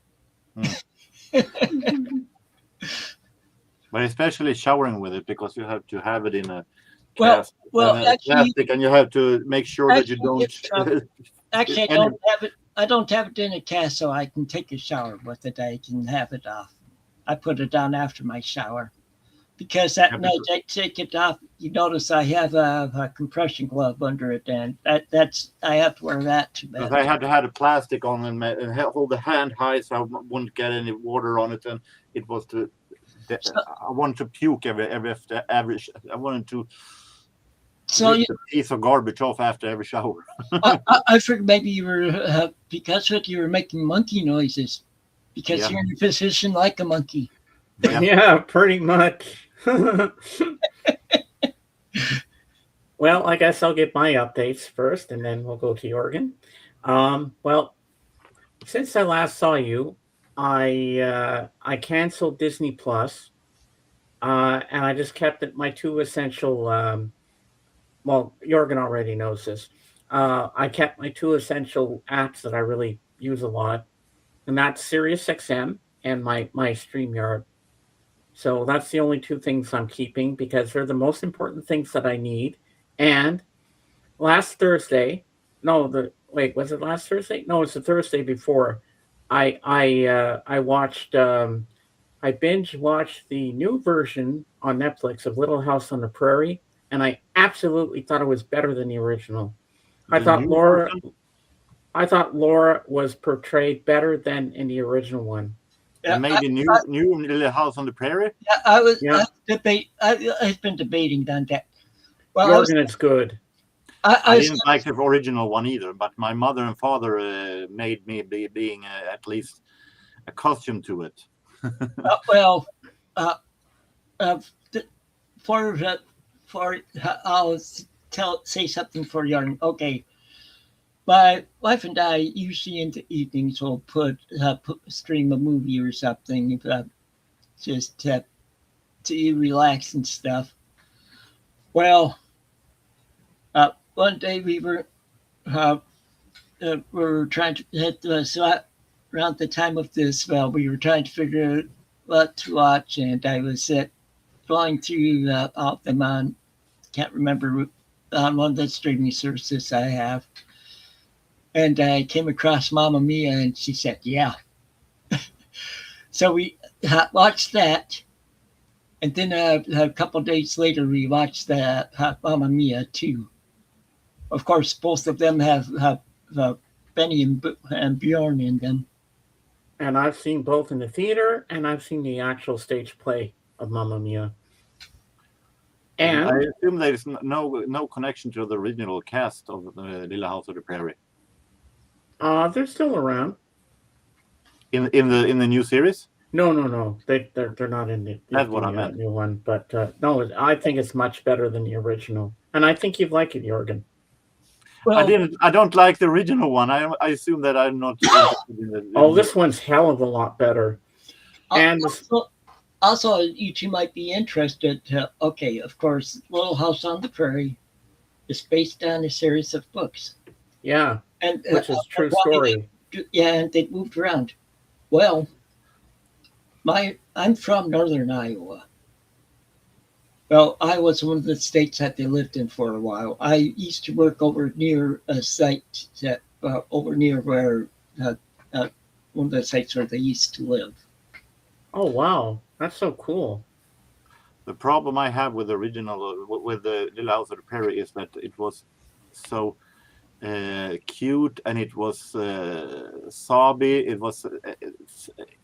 But especially showering with it, because you have to have it in a plastic, and you have to make sure that you don't. Actually, I don't have it. I don't have it in a cast, so I can take a shower with it. I can have it off. I put it on after my shower, because that night I take it off. You notice I have a compression glove under it, and that's I have to wear that to bed. I had to have a plastic on and hold the hand high so I wouldn't get any water on it, and it was I wanted to puke every average. I wanted to. So a piece of garbage off after every shower. I figured maybe you were because you were making monkey noises, because you're in a position like a monkey. Yeah, pretty much. Well, I guess I'll get my updates first, and then we'll go to Jorgen. Well, since I last saw you, I canceled Disney Plus, and I just kept it my two essential. Well, Jorgen already knows this. I kept my two essential apps that I really use a lot, and that's SiriusXM and my StreamYard. So that's the only two things I'm keeping, because they're the most important things that I need. And last Thursday, was it last Thursday? No, it's the Thursday before. I watched. I binge watched the new version on Netflix of Little House on the Prairie, and I absolutely thought it was better than the original. I thought Laura was portrayed better than in the original one. And maybe new Little House on the Prairie. Yeah, I've been debating on that. Well, Jorgen, it's good. I didn't like the original one either, but my mother and father made me being at least accustomed to it. I'll say something for Jorgen. Okay, my wife and I usually in the evenings will stream a movie or something, just to relax and stuff. Well, one day uh, we were trying to hit so around the time of this. Well, we were trying to figure out what to watch, and I was going through all of them on can't remember on one of the streaming services I have, and I came across Mamma Mia, and she said, "Yeah." So we watched that, and then a couple days later we watched the Mamma Mia too. Of course, both of them have Benny and Bjorn in them. And I've seen both in the theater, and I've seen the actual stage play of Mamma Mia. And I And assume there is no connection to the original cast of Little House of the Prairie they're still around. in the new series. No. They're not in That's what I meant. new one. But no, I think it's much better than the original, and I think you'd like it, Jorgen. Well, I don't like the original one. I assume that I'm not interested in the Oh, this one's hell of a lot better. And also, you two might be interested. Okay, of course, Little House on the Prairie is based on a series of books, yeah, and which is true why story. yeah, and they moved around. Well, I'm from northern Iowa. Well, Iowa's one of the states that they lived in for a while. I used to work over near a site that over near where uh, uh, one of the sites where they used to live. Oh wow, that's so cool. The problem I have with the original with the Little House of the Prairie is that it was so cute and it was sobby. It was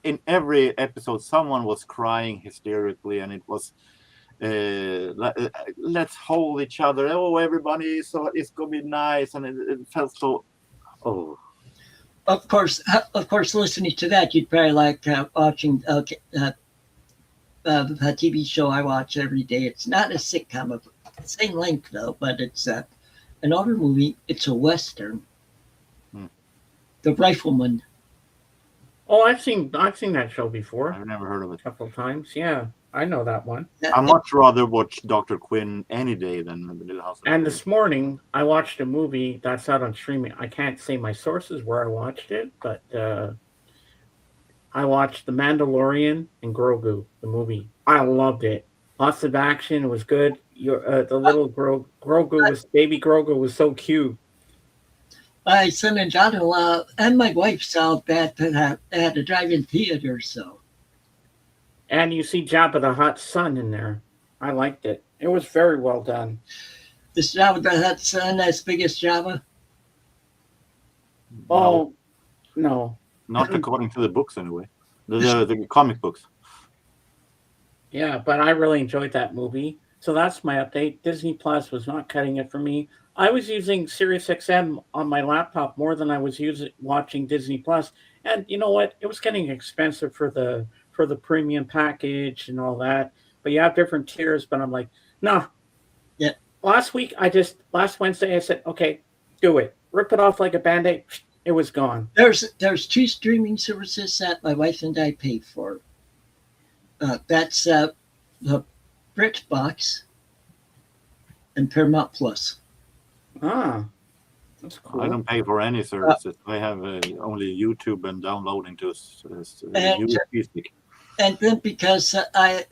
in every episode someone was crying hysterically, and it was let's hold each other. Oh, everybody, so it's gonna be nice, and it felt so. Oh, Of course, listening to that, you'd probably like watching a TV show I watch every day. It's not a sitcom of the same length though, but it's an older movie. It's a western. Hmm. The Rifleman. Oh, I've seen that show before I've never heard of a it. couple of times. Yeah, I know that one. I much rather watch Dr. Quinn any day than the Little House of the And Prairie. this morning I watched a movie that's out on streaming. I can't say my sources where I watched it, but I watched The Mandalorian and Grogu, the movie. I loved it. Lots of action. It was good. The little Grogu was baby Grogu was so cute. My son and daughter and my wife saw that at a drive-in theater. So And you see Jabba the Hutt's son in there. I liked it. It was very well done. this Java the Hutt son as big as Java. No, Oh no, not according to the books anyway. The comic books. yeah, but I really enjoyed that movie. So that's my update. Disney Plus was not cutting it for me. I was using SiriusXM on my laptop more than I was using watching Disney Plus, and you know what? It was getting expensive for the premium package and all that. But you have different tiers. But I'm like, no. Yeah. Last Wednesday I said, okay, do it. Rip it off like a band-aid. It was gone. There's two streaming services that my wife and I pay for. That's the BritBox and Paramount Plus. Ah, that's I cool. don't pay for any services. I have only YouTube and downloading to And USB stick. and then because I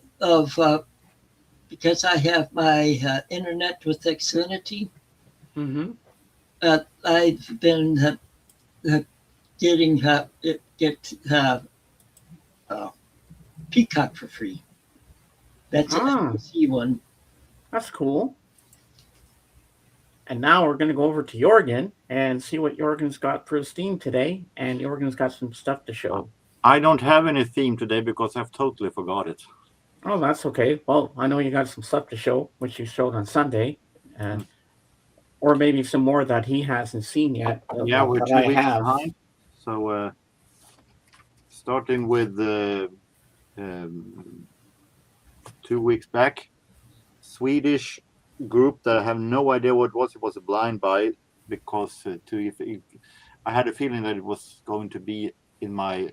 have my internet with Xfinity, Mm-hmm. I've been getting get Peacock for free. That's an Ah, NBC one. that's cool. And now we're going to go over to Jorgen and see what Jorgen's got for his theme today. And Jorgen's got some stuff to show. I don't have any theme today because I've totally forgot it. Oh, that's okay. Well, I know you got some stuff to show, which you showed on Sunday, or maybe some more that he hasn't seen yet. Yeah, we're but 2 I weeks have. behind. So starting with 2 weeks back, Swedish group that I have no idea what it was. It was a blind buy because I had a feeling that it was going to be in my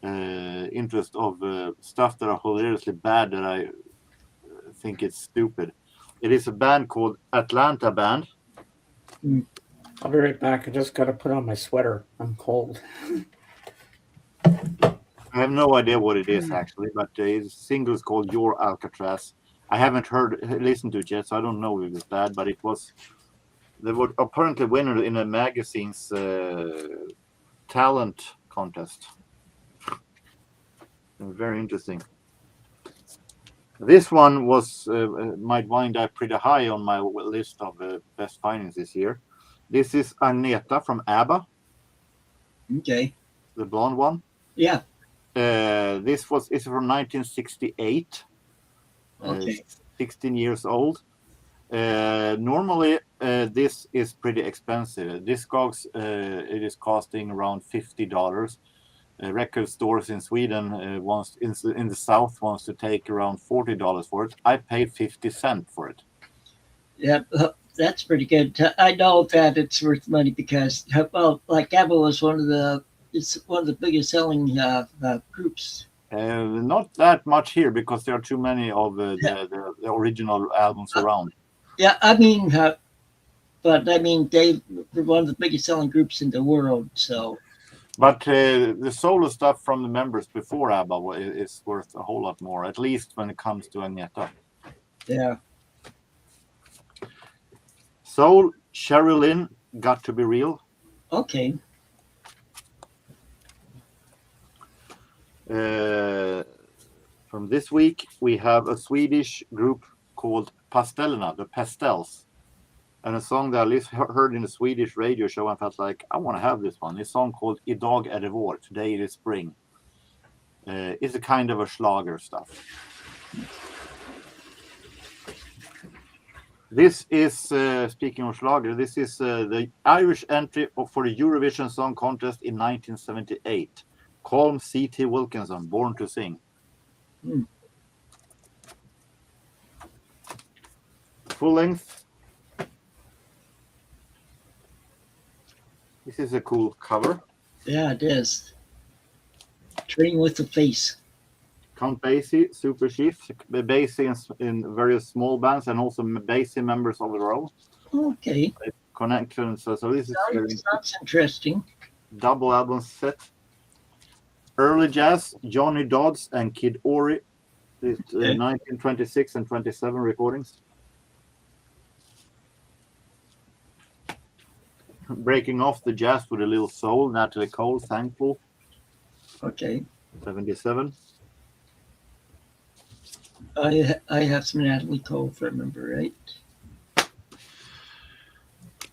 interest of stuff that are hilariously bad that I think it's stupid. It is a band called Atlanta Band. I'll be right back. I just got to put on my sweater. I'm cold. I have no idea what it is actually, but the single is called Your Alcatraz. I haven't listened to it yet, so I don't know if it's bad, but they were apparently winner in a magazine's talent contest. Very interesting. This one might wind up pretty high on my list of best findings this year. This is Agneta from ABBA. Okay. The blonde one. Yeah. This is from 1968. Okay. 16 years old. Normally, this is pretty expensive. Discogs, it is costing around $50. Record stores in Sweden in the south wants to take around $40 for it. I paid 50 cents for it. Yeah, that's pretty good. I know that it's worth money because, well, like ABBA was one of the biggest selling groups. Not that much here because there are too many of the original albums around. Yeah, I mean, but I mean, they were one of the biggest selling groups in the world. So, but the solo stuff from the members before ABBA is worth a whole lot more, at least when it comes to Agneta. Yeah. Soul, Cheryl Lynn, Got to Be Real. Okay. From this week, we have a Swedish group called Pastellerna, the Pastels, and a song that I heard in a Swedish radio show and felt like I want to have this one. This song called Idag är det vår, Today it is spring. It's a kind of a Schlager stuff. This is, speaking of Schlager, this is the Irish entry for the Eurovision Song Contest in 1978. Colm C.T. Wilkinson, Born to Sing. Full length. This is a cool cover. Yeah, it is. Train with the Face. Count Basie, Super Chief, Basie in various small bands and also Basie members of their own. Okay. Connections. So this is Sounds interesting. Double album set. Early jazz, Johnny Dodds and Kid Ory. 1926 and 27 recordings. Breaking off the jazz with a little soul, Natalie Cole, Thankful. Okay. 77. I have some Natalie Cole, if I remember right.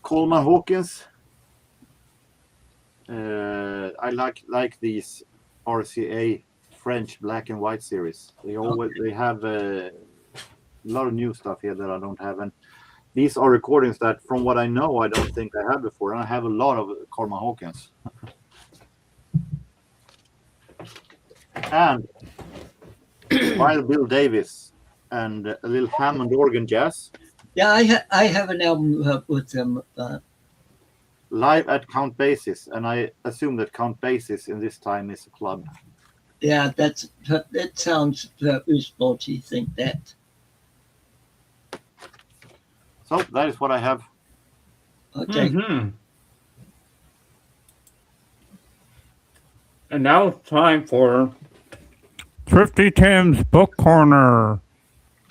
Coleman Hawkins. I like these RCA French black and white series. They have a lot of new stuff here that I don't have, and these are recordings that, from what I know, I don't think I had before, and I have a lot of Coleman Hawkins. And Wild Bill Davis and a little Hammond organ jazz. Yeah, I have an album with them. Live at Count Basie's, and I assume that Count Basie's in this time is a club. Yeah, that sounds useful to think that. So that is what I have. Okay. Mm-hmm. And now it's time for Thrifty Tim's Book Corner.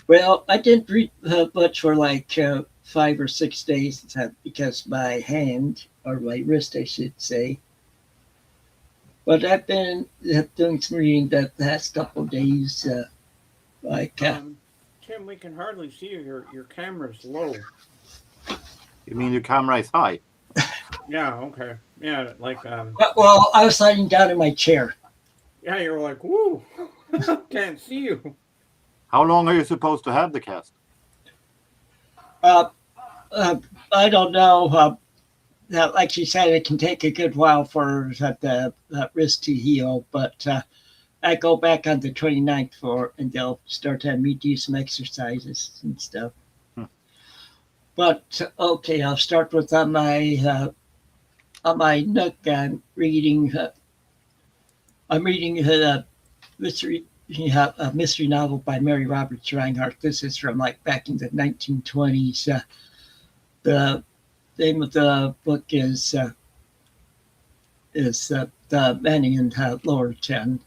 Well, I didn't read much for like 5 or 6 days because my hand, or my wrist, I should say. But I've been doing some reading the past couple of days. Tim, we can hardly see you. Your camera's low. You mean your camera is high? Yeah, okay. Yeah, like Well, I was lying down in my chair. yeah, you're like, woo, can't see you. How long are you supposed to have the cast? I don't know. Like she said, it can take a good while for that wrist to heal, but I go back on the 29th and they'll start having me do some exercises and stuff. But okay, I'll start with on my Nook. I'm reading you have a mystery novel by Mary Roberts Reinhardt. This is from like back in the 1920s. The name of the book is The Manning and Lower Ten.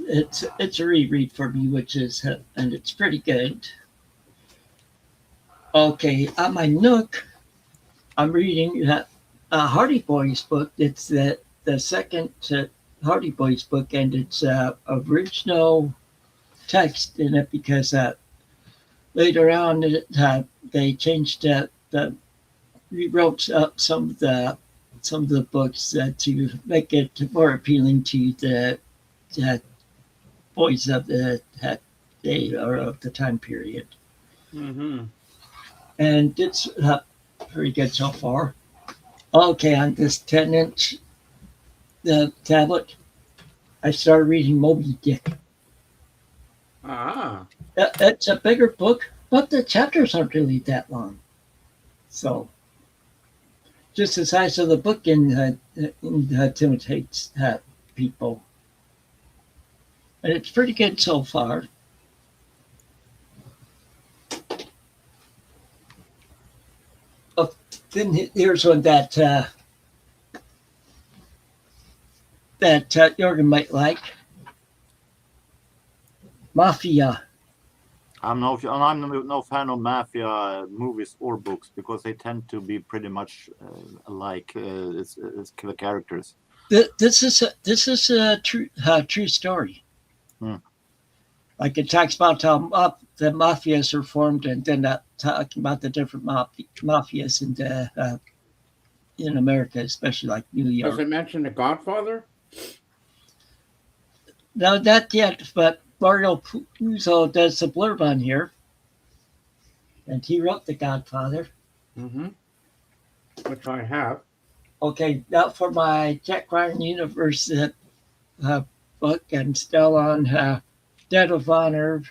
It's a reread for me, which is and it's pretty good. Okay, on my Nook, I'm reading Hardy Boys book. It's the second Hardy Boys book, and it's original text in it because later on they changed rewrote up some of the books to make it more appealing to the uh, boys of the day or of the time period. Mm-hmm. And it's pretty good so far. Okay, on this 10-inch tablet, I started reading Moby Dick. Ah. It's a bigger book, but the chapters aren't really that long. So, just the size of the book intimidates people. And it's pretty good so far. Oh, then here's one that Jorgen might like. Mafia. I'm no fan of mafia movies or books because they tend to be pretty much alike. It's the characters. This is a true story. Hmm. Like it talks about how the mafias are formed, and then talking about the different mafias in America, especially like New York. Does it mention The Godfather? No, not yet, but Mario Puzo does the blurb on here, and he wrote The Godfather. Mm-hmm. Which I have. Okay, now for my Jack Ryan Universe book, I'm still on Dead of Honor.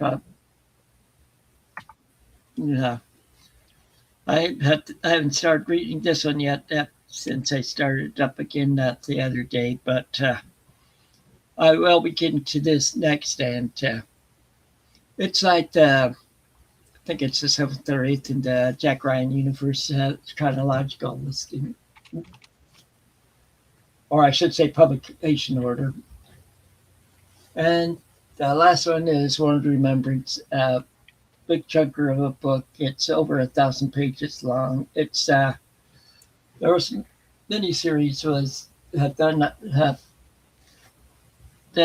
Yeah, I haven't started reading this one yet since I started up again the other day, but I will be getting to this next, and it's like I think it's the 7th or 8th in the Jack Ryan Universe chronological listing, or I should say publication order. And the last one is One Remembrance, big chunker of a book. It's over 1,000 pages long. It's there was miniseries was done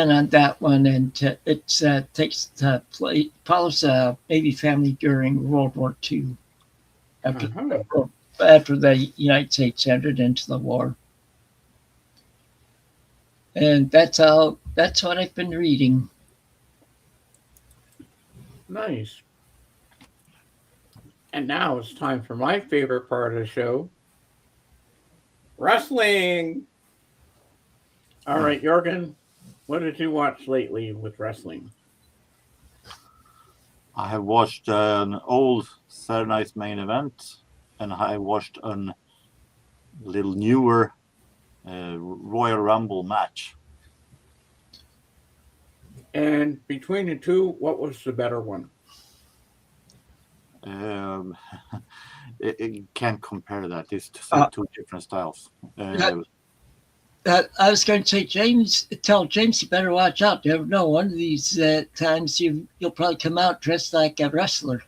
on that one, and it takes follows a Navy family during World War II after the United States entered into the war. And that's what I've been reading. Nice. And now it's time for my favorite part of the show. Wrestling! All right, Jorgen, what did you watch lately with wrestling? I have watched an old Saturday Night's Main Event, and I watched a little newer Royal Rumble match. And between the two, what was the better one? It can't compare that. It's two different styles. I was going to say, tell James you better watch out. You never know. One of these times you'll probably come out dressed like a wrestler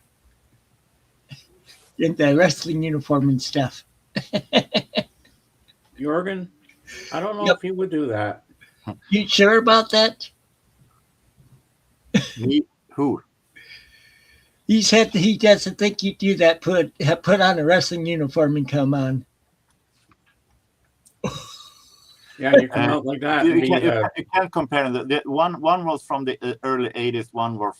in the wrestling uniform and stuff. Jorgen, I don't know if he would do that. You sure about that? Me? Who? He said that he doesn't think you'd do that. Put on a wrestling uniform and come on. Yeah, you come out like that. You can't compare them. The one was from the early 80s, one were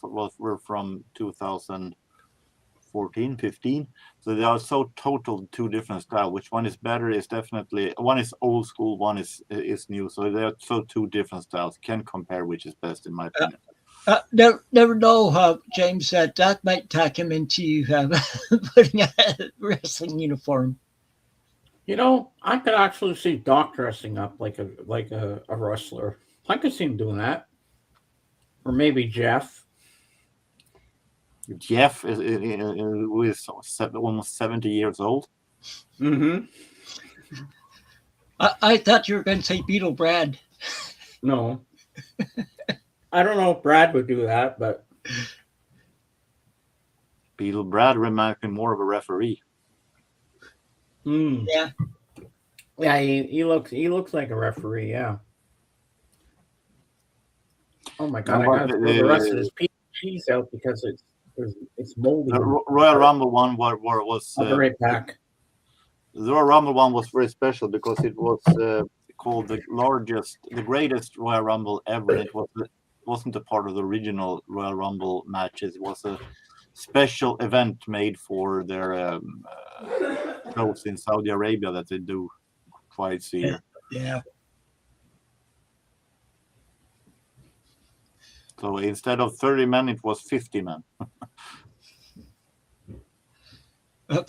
from 2014, 15. So they are so total two different styles. Which one is better is definitely, one is old school, one is new. So they are so two different styles. Can't compare which is best in my opinion. Never know, James. Doc might talk him into putting a wrestling uniform. You know, I could actually see Doc dressing up like a wrestler. I could see him doing that. or maybe Jeff. Jeff who is almost 70 years old. Mm-hmm. I thought you were going to say Beetle Brad. No. I don't know if Brad would do that, but Beetle Brad reminds me more of a referee. Yeah. Yeah, he looks like a referee. Yeah. Oh my god! I gotta throw the rest of this cheese out because it's moldy. The Royal Rumble one was I'll be right back. The Royal Rumble one was very special because it was called the greatest Royal Rumble ever. It wasn't a part of the original Royal Rumble matches. It was a special event made for their shows in Saudi Arabia that they do twice a year. Yeah. So instead of 30 men, it was 50 men.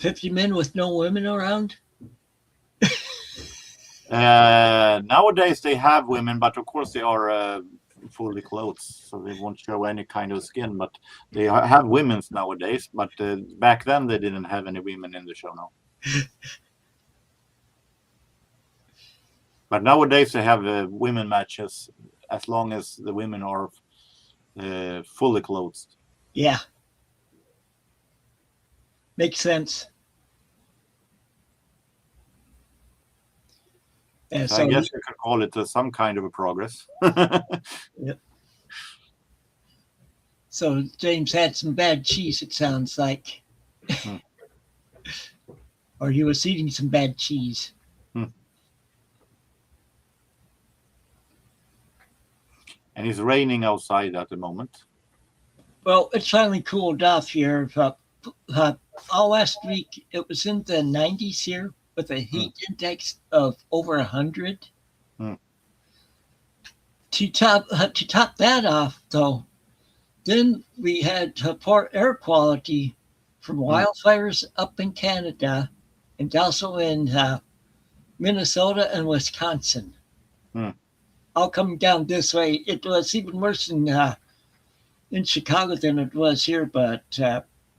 50 men with no women around? Nowadays they have women, but of course they are fully clothed, so they won't show any kind of skin. But they have women's nowadays. But back then they didn't have any women in the show now. But nowadays they have women matches as long as the women are fully clothed. Yeah. Makes sense. So I guess you could call it some kind of a progress. Yep. So James had some bad cheese, it sounds like. Or he was eating some bad cheese. And it's raining outside at the moment. Well, it's finally cooled off here. All last week, it was in the 90s here with a heat index of over 100. To top that off, though, then we had poor air quality from wildfires up in Canada and also in Minnesota and Wisconsin. All coming down this way. It was even worse in Chicago than it was here, but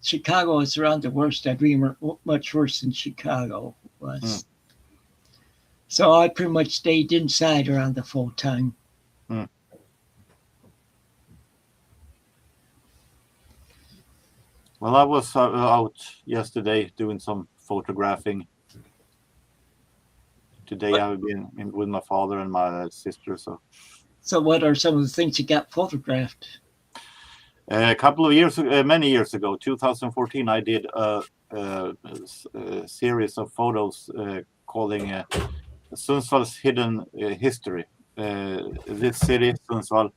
Chicago is around the worst. I'd be much worse than Chicago was. So I pretty much stayed inside around the full time. Well, I was out yesterday doing some photographing. Today I've been with my father and my sister. So what are some of the things you got photographed? Many years ago, 2014, I did a series of photos calling Sundsvall's Hidden History. This city, Sundsvall,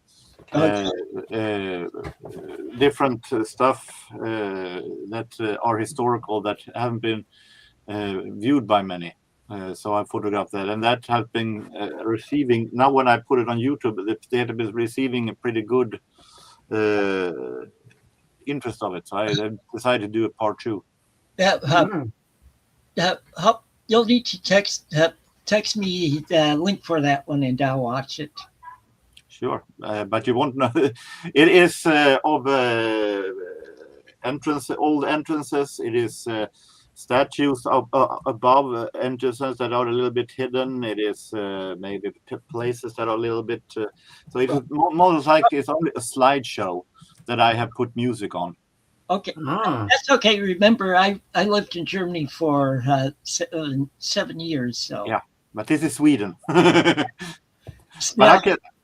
different stuff that are historical that haven't been viewed by many. So I photographed that, and that has been receiving. Now, when I put it on YouTube, the database is receiving a pretty good interest of it. So I decided to do a part 2. You'll need to text me the link for that one, and I'll watch it. Sure, but you won't know. It is of old entrances. It is statues above entrances that are a little bit hidden. It is maybe places that are a little bit. So it's more like it's only a slideshow that I have put music on. Okay, that's okay. Remember, I lived in Germany for 7 years. So yeah, but this is Sweden. But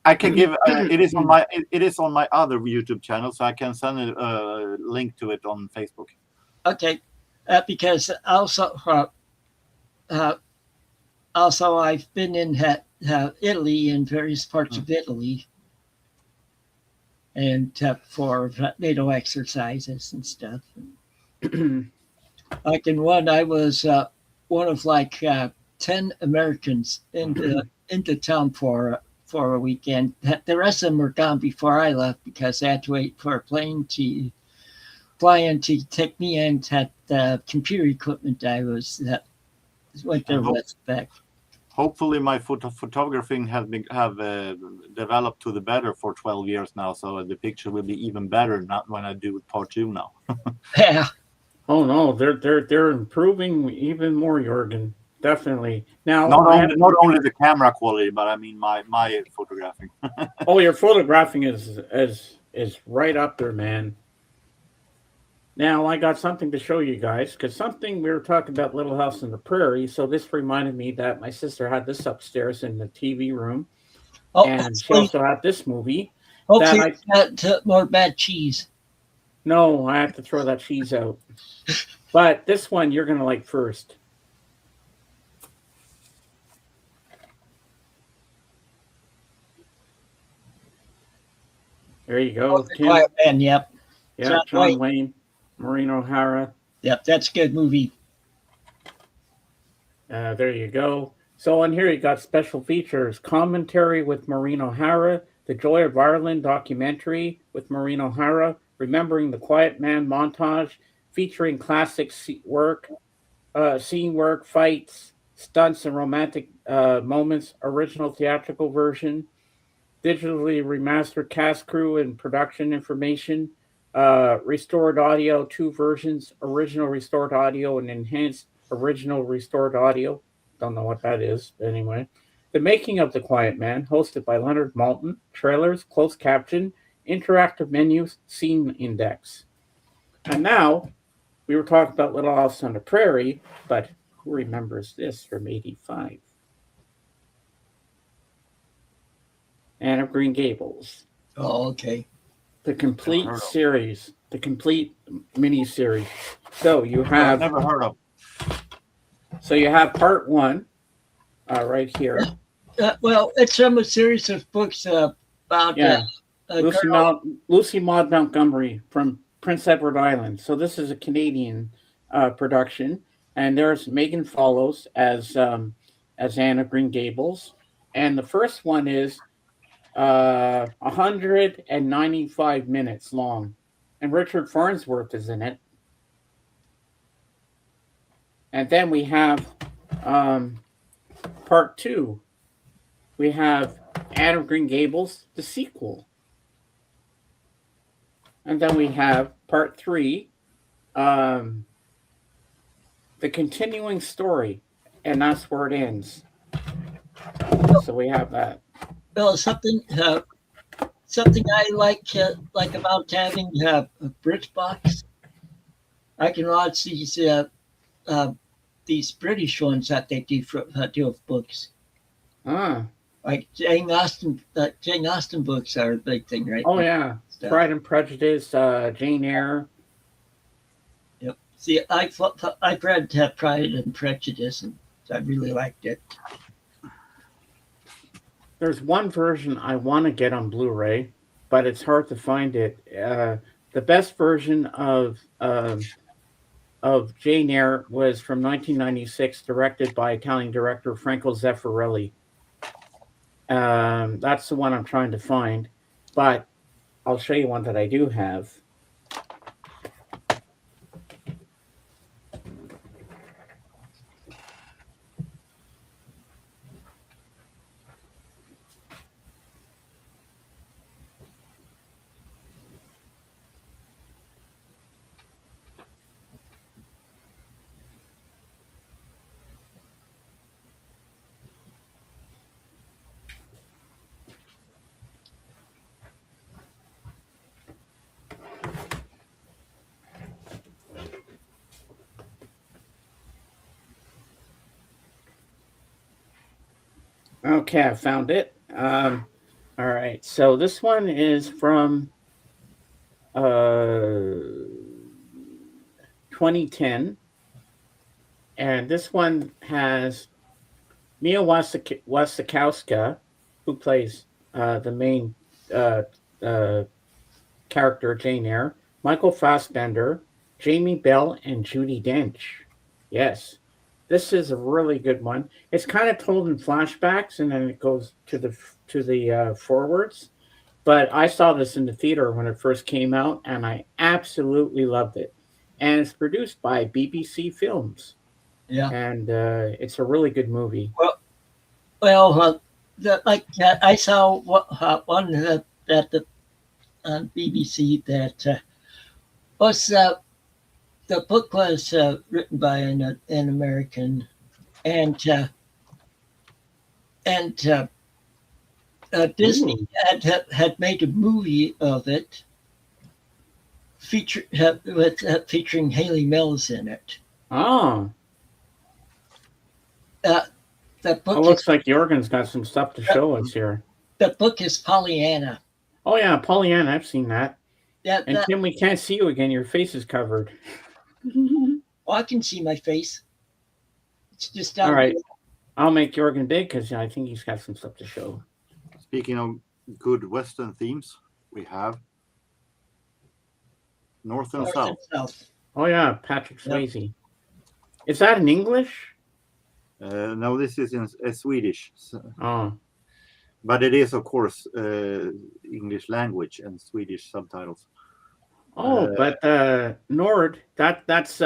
I can give it is on my other YouTube channel, so I can send a link to it on Facebook. Okay. Because also I've been in Italy, in various parts of Italy, and for NATO exercises and stuff. Like in one, I was one of like 10 Americans into town for a weekend. The rest of them were gone before I left because they had to wait for a plane to fly in to take me and had the computer equipment I went there with back. hopefully my photographing have developed to the better for 12 years now, so the picture will be even better. Not when I do part 2 now. Yeah. Oh no, they're improving even more, Jorgen. Definitely. Now, Not only the camera quality, but I mean my photographing. oh, your photographing is right up there, man. Now I got something to show you guys, because something we were talking about Little House on the Prairie. So this reminded me that my sister had this upstairs in the TV room, Oh, and she also had this movie. hopefully that it's not more bad cheese. No, I have to throw that cheese out. But this one you're gonna like first. There you go, Tim. Quiet Man, yep. Yeah, John Wayne, Maureen O'Hara. Yep, that's a good movie. There you go. So on here you got special features, commentary with Maureen O'Hara, the Joy of Ireland documentary with Maureen O'Hara, Remembering the Quiet Man montage, featuring classic scene work, fights, stunts, and romantic moments, original theatrical version, digitally remastered cast, crew, and production information, restored audio, 2 versions, original restored audio and enhanced original restored audio. Don't know what that is, but anyway. The Making of the Quiet Man, hosted by Leonard Maltin, trailers, closed caption, interactive menus, scene index. And now, we were talking about Little House on the Prairie, but who remembers this from '85? Anne of Green Gables. Oh, okay. The complete series, the complete mini-series. So you have... I've never heard of. So you have part 1 right here. Well, it's from a series of books about Lucy Maud Montgomery from Prince Edward Island. So this is a Canadian production, and there's Megan Follows as Anne of Green Gables, and the first one is 195 minutes long, and Richard Farnsworth is in it. And then we have part 2. We have Anne of Green Gables, the sequel. And then we have part 3, the continuing story, and that's where it ends. So we have that. Well, something I like about having a Brit box. I can watch these British ones that they do of books. Like Jane Austen books are a big thing, right? Oh yeah, stuff. Pride and Prejudice, Jane Eyre. Yep. See, I've read Pride and Prejudice, and I really liked it. There's one version I want to get on Blu-ray, but it's hard to find it. The best version of Jane Eyre was from 1996, directed by Italian director Franco Zeffirelli. That's the one I'm trying to find, but I'll show you one that I do have. Okay, I found it. All right, so this one is from 2010, and this one has Mia Wasikowska, who plays the main character Jane Eyre, Michael Fassbender, Jamie Bell, and Judi Dench. Yes. This is a really good one. It's kind of told in flashbacks, and then it goes to the forwards. But I saw this in the theater when it first came out, and I absolutely loved it. And it's produced by BBC Films. Yeah, and it's a really good movie. Well, Well, I saw one at the on BBC that was the book was written by an American, and and Disney Ooh. had made a movie of it, featuring Haley Mills in it. Oh, Uh, the it book is looks like Jorgen's got some stuff to show us here. the book is Pollyanna. Oh yeah, Pollyanna, I've seen that. That And that Tim, we can't see you again. Your face is covered. I can see my face. It's just All down right, here. I'll make Jorgen big because I think he's got some stuff to show. Speaking of good Western themes, we have North and North South. and south. Oh yeah, Patrick Yep. Swayze. Is that in English? No, this is in Swedish, Oh, but it is, of course, English language and Swedish subtitles. but Nord. That's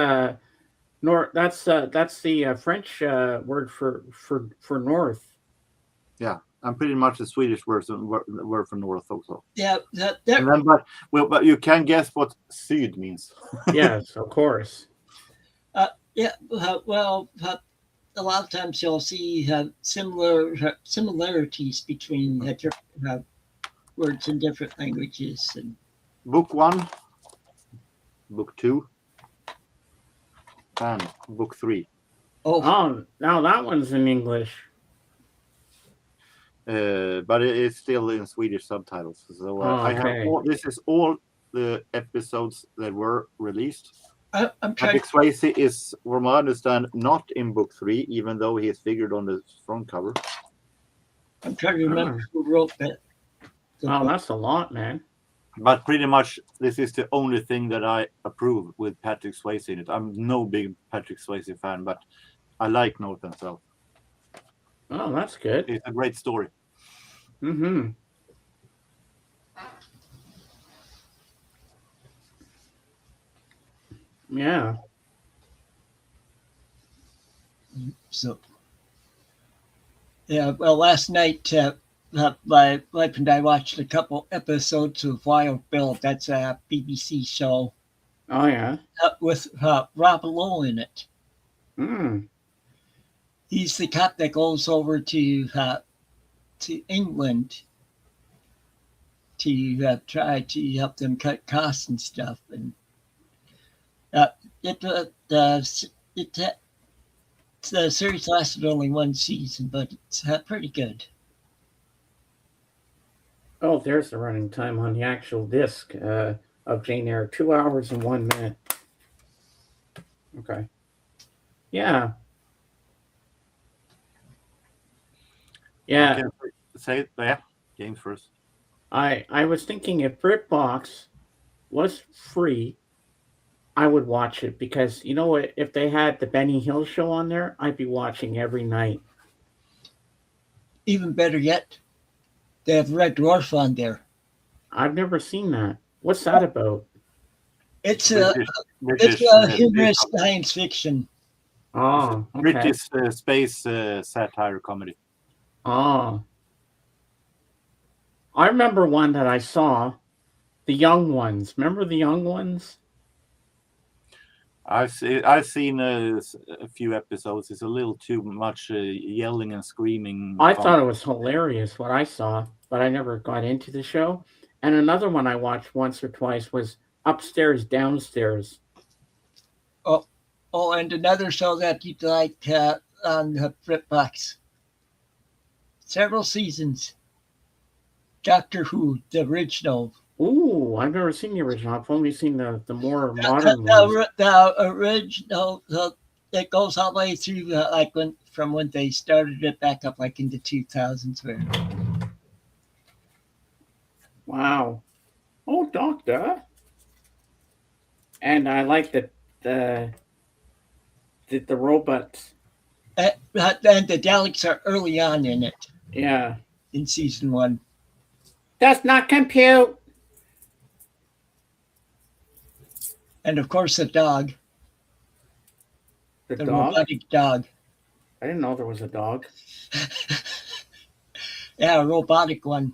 Nord. That's the French word for north. I'm pretty much the Swedish word for north also. Yeah, And then, but you can guess what syd means. Yes, of course. well, a lot of times you'll see similarities between different words in different languages. And Book 1, Book 2, and Book 3. Oh, now that one's in English. But it is still in Swedish subtitles. So I have Okay. this is all the episodes that were released. I'm trying. Patrick Swayze is, from what I understand, not in Book 3, even though he is figured on the front cover. I'm trying to remember who wrote that. Oh, that's a lot, man. But pretty much, this is the only thing that I approve with Patrick Swayze in it. I'm no big Patrick Swayze fan, but I like North and South. Oh, that's good. It's a great story. Mm-hmm. Yeah. So, yeah. Well, last night my wife and I watched a couple episodes of Wild Bill. That's a BBC show Oh, yeah. with Rob Lowe in it. Mm. He's the cop that goes over to England to try to help them cut costs and stuff. And the series lasted only one season, but it's pretty good. Oh, there's the running time on the actual disc of Jane Eyre. 2 hours and 1 minute. Okay. Yeah. Yeah. I can say it, yeah. James first. I was thinking if BritBox was free, I would watch it because you know what? If they had the Benny Hill show on there, I'd be watching every night. Even better yet, they have Red Dwarf on there. I've never seen that. What's that about? It's a British, humorous science fiction. Oh, okay. British space satire comedy. Oh. I remember one that I saw, The Young Ones. Remember The Young Ones? I've seen a few episodes. It's a little too much yelling and screaming. I thought it was hilarious what I saw, but I never got into the show. And another one I watched once or twice was Upstairs, Downstairs. Oh, and another show that you'd like on the BritBox. Several seasons. Doctor Who, the original. Ooh, I've never seen the original. I've only seen the more modern ones. The original, it goes all the way through from when they started it back up like in the 2000s. Where Wow. Oh, Doctor. And I like the robots. and the Daleks are early on in it, Yeah. in season 1. Does not compute. And of course the dog. The The dog? robotic dog. I didn't know there was a dog. Yeah, a robotic one.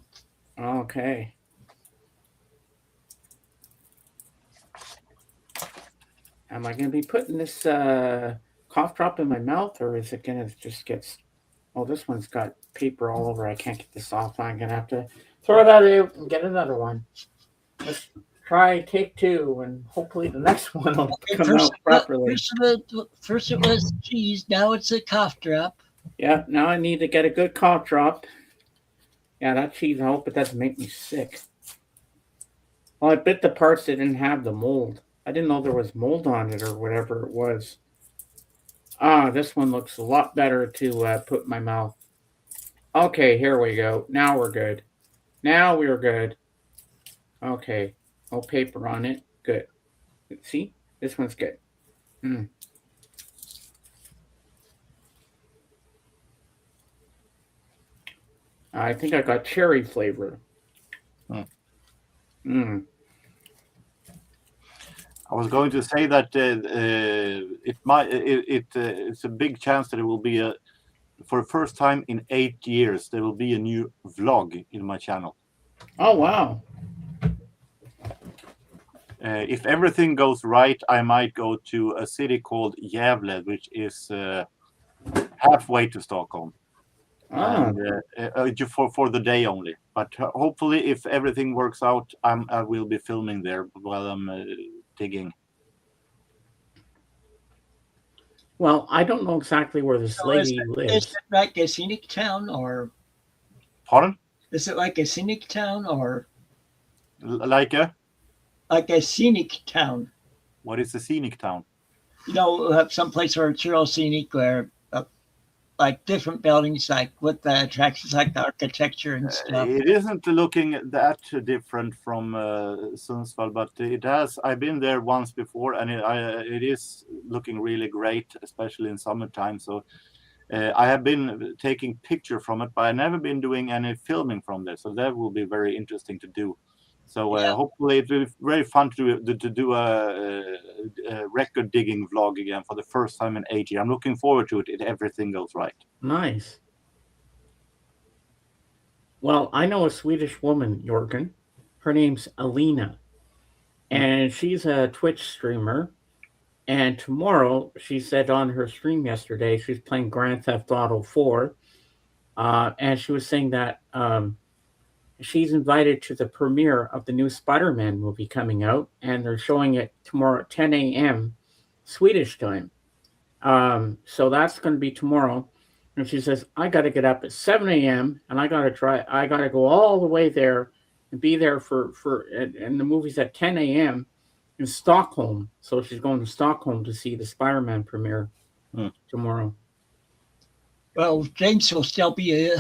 Okay. Am I going to be putting this cough drop in my mouth, or is it going to just get... Oh, this one's got paper all over. I can't get this off. I'm going to have to throw that out and get another one. Let's try take 2, and hopefully the next one will come out properly. First it was cheese. Now it's a cough drop. Yeah, now I need to get a good cough drop. Yeah, that cheese, I hope it doesn't make me sick. Well, I bit the parts that didn't have the mold. I didn't know there was mold on it or whatever it was. Ah, this one looks a lot better to put in my mouth. Okay, here we go. Now we're good. Now we're good. Okay, no paper on it. Good. See? This one's good. I think I got cherry flavor. I was going to say that it's a big chance that it will be for the first time in 8 years there will be a new vlog in my channel. Oh wow! If everything goes right, I might go to a city called Gävle, which is halfway to Stockholm. And for the day only. But hopefully, if everything works out, I will be filming there while I'm digging. Well, I don't know exactly where this lady lives. Is it like a scenic town, or? Pardon? Is it like a scenic town, or? Like a scenic town. What is a scenic town? You know, some place where it's real scenic, where like different buildings, like with the attractions, like the architecture and stuff. It isn't looking that different from Sundsvall, but it has. I've been there once before, and it is looking really great, especially in summertime. So I have been taking picture from it, but I've never been doing any filming from there. So that will be very interesting to do. So hopefully it will be very fun to do a record digging vlog again for the first time in 8 years. I'm looking forward to it if everything goes right. Nice. Well, I know a Swedish woman, Jorgen. Her name's Alina. And she's a Twitch streamer. And tomorrow, she said on her stream yesterday, she's playing Grand Theft Auto 4. And she was saying that she's invited to the premiere of the new Spider-Man movie coming out, and they're showing it tomorrow at 10 a.m. Swedish time. So that's going to be tomorrow. And she says, I got to get up at 7 a.m. and I got to go all the way there and be there and the movie's at 10 a.m. in Stockholm. So she's going to Stockholm to see the Spider-Man premiere tomorrow. Well, James will still be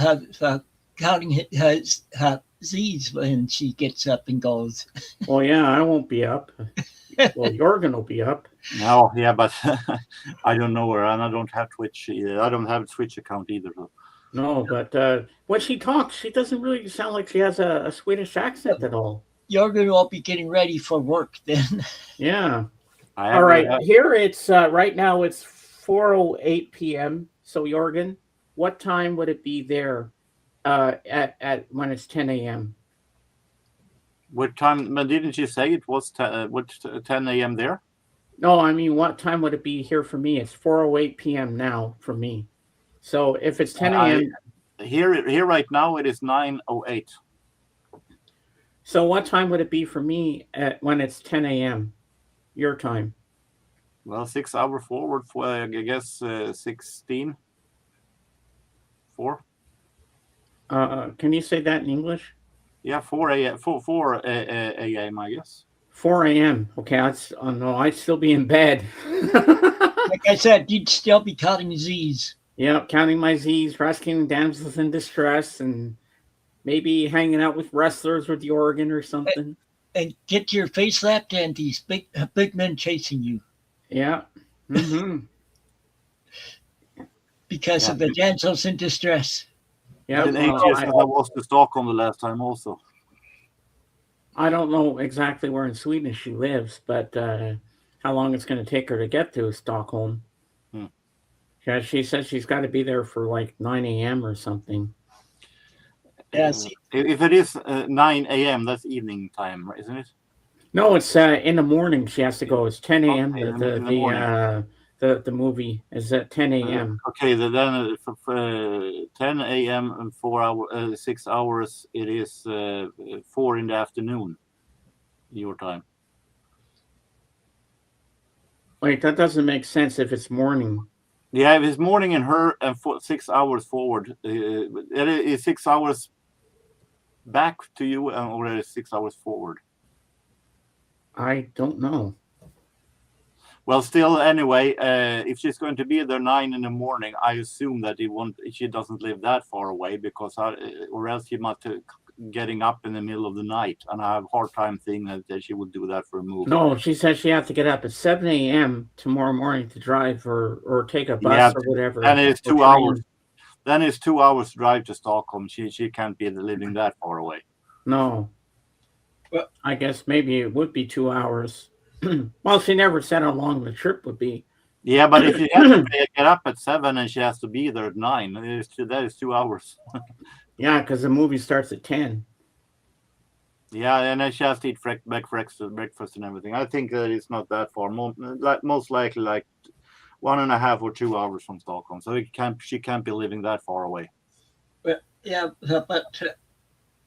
counting his Z's when she gets up and goes. Well, yeah, I won't be up. Well, Jorgen will be up. No, yeah, but I don't know her, and I don't have Twitch. I don't have a Twitch account either. So. No, but when she talks, she doesn't really sound like she has a Swedish accent at all. Jorgen will be getting ready for work then. Yeah. All right. Here it's right now it's 4:08 p.m. So Jorgen, what time would it be there at when it's 10 a.m.? What time? But didn't you say it was 10 a.m. there? No, I mean, what time would it be here for me? It's 4:08 p.m. now for me. So if it's 10 a.m. Here right now, it is 9:08. So what time would it be for me when it's 10 a.m. your time? Well, 6 hours forward for, I guess, 16. 4. Can you say that in English? Yeah, 4 a.m. 4 a.m. I guess. 4 a.m. Okay, I'd still be in bed. Like I said, you'd still be counting Z's. Yeah, counting my Z's, rescuing damsels in distress, and maybe hanging out with wrestlers with Jorgen or something. And get your face slapped and these big men chasing you. Yeah. Mm-hmm. Because of the damsels in distress. Yeah, in 8 years I was to Stockholm the last time also. I don't know exactly where in Sweden she lives, but how long it's going to take her to get to Stockholm. Yeah, she says she's got to be there for like 9 a.m. or something. Yeah, see, if it is 9 a.m., that's evening time, isn't it? No, it's in the morning. She has to go. It's 10 a.m. Okay, in the morning. The movie is at 10 a.m. Okay, then 10 a.m. and 6 hours. It is 4 in the afternoon, your time. Wait, that doesn't make sense if it's morning. Yeah, if it's morning in her and 6 hours forward, it is 6 hours back to you, or it is 6 hours forward. I don't know. Well, still, anyway, if she's going to be there 9 in the morning, I assume that she doesn't live that far away, because or else she might getting up in the middle of the night, and I have a hard time thinking that she would do that for a movie. No, she says she has to get up at 7 a.m. tomorrow morning to drive or take a bus or whatever. And it's 2 hours. Then it's 2 hours drive to Stockholm. She can't be living that far away. No. Well, I guess maybe it would be 2 hours. Well, she never said how long the trip would be. Yeah, but if she has to get up at 7 and she has to be there at 9, that is 2 hours. Yeah, because the movie starts at 10. Yeah, and then she has to eat breakfast and everything. I think that it's not that far. Most likely like 1.5 or 2 hours from Stockholm. So she can't be living that far away. well, yeah,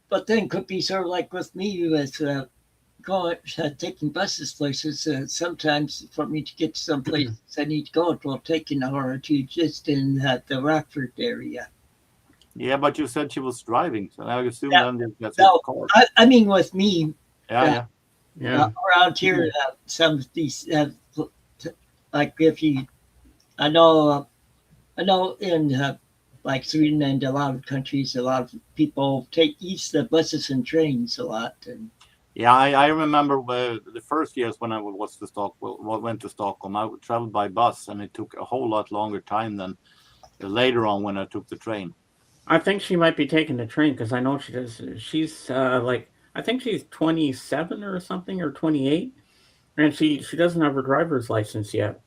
but then could be sort of like with me with going taking buses places. Sometimes for me to get to some place I need to go, it will take an hour or two just in the Rockford area. Yeah, but you said she was driving, so I assume then that's No, car. I mean with me Yeah. around here, some of these like if you, I know in like Sweden and a lot of countries, a lot of people use the buses and trains a lot. And Yeah, I remember the first years when I went to Stockholm, I would travel by bus, and it took a whole lot longer time than later on when I took the train. I think she might be taking the train because I know she does. She's like, I think she's 27 or something, or 28, and she doesn't have her driver's license yet.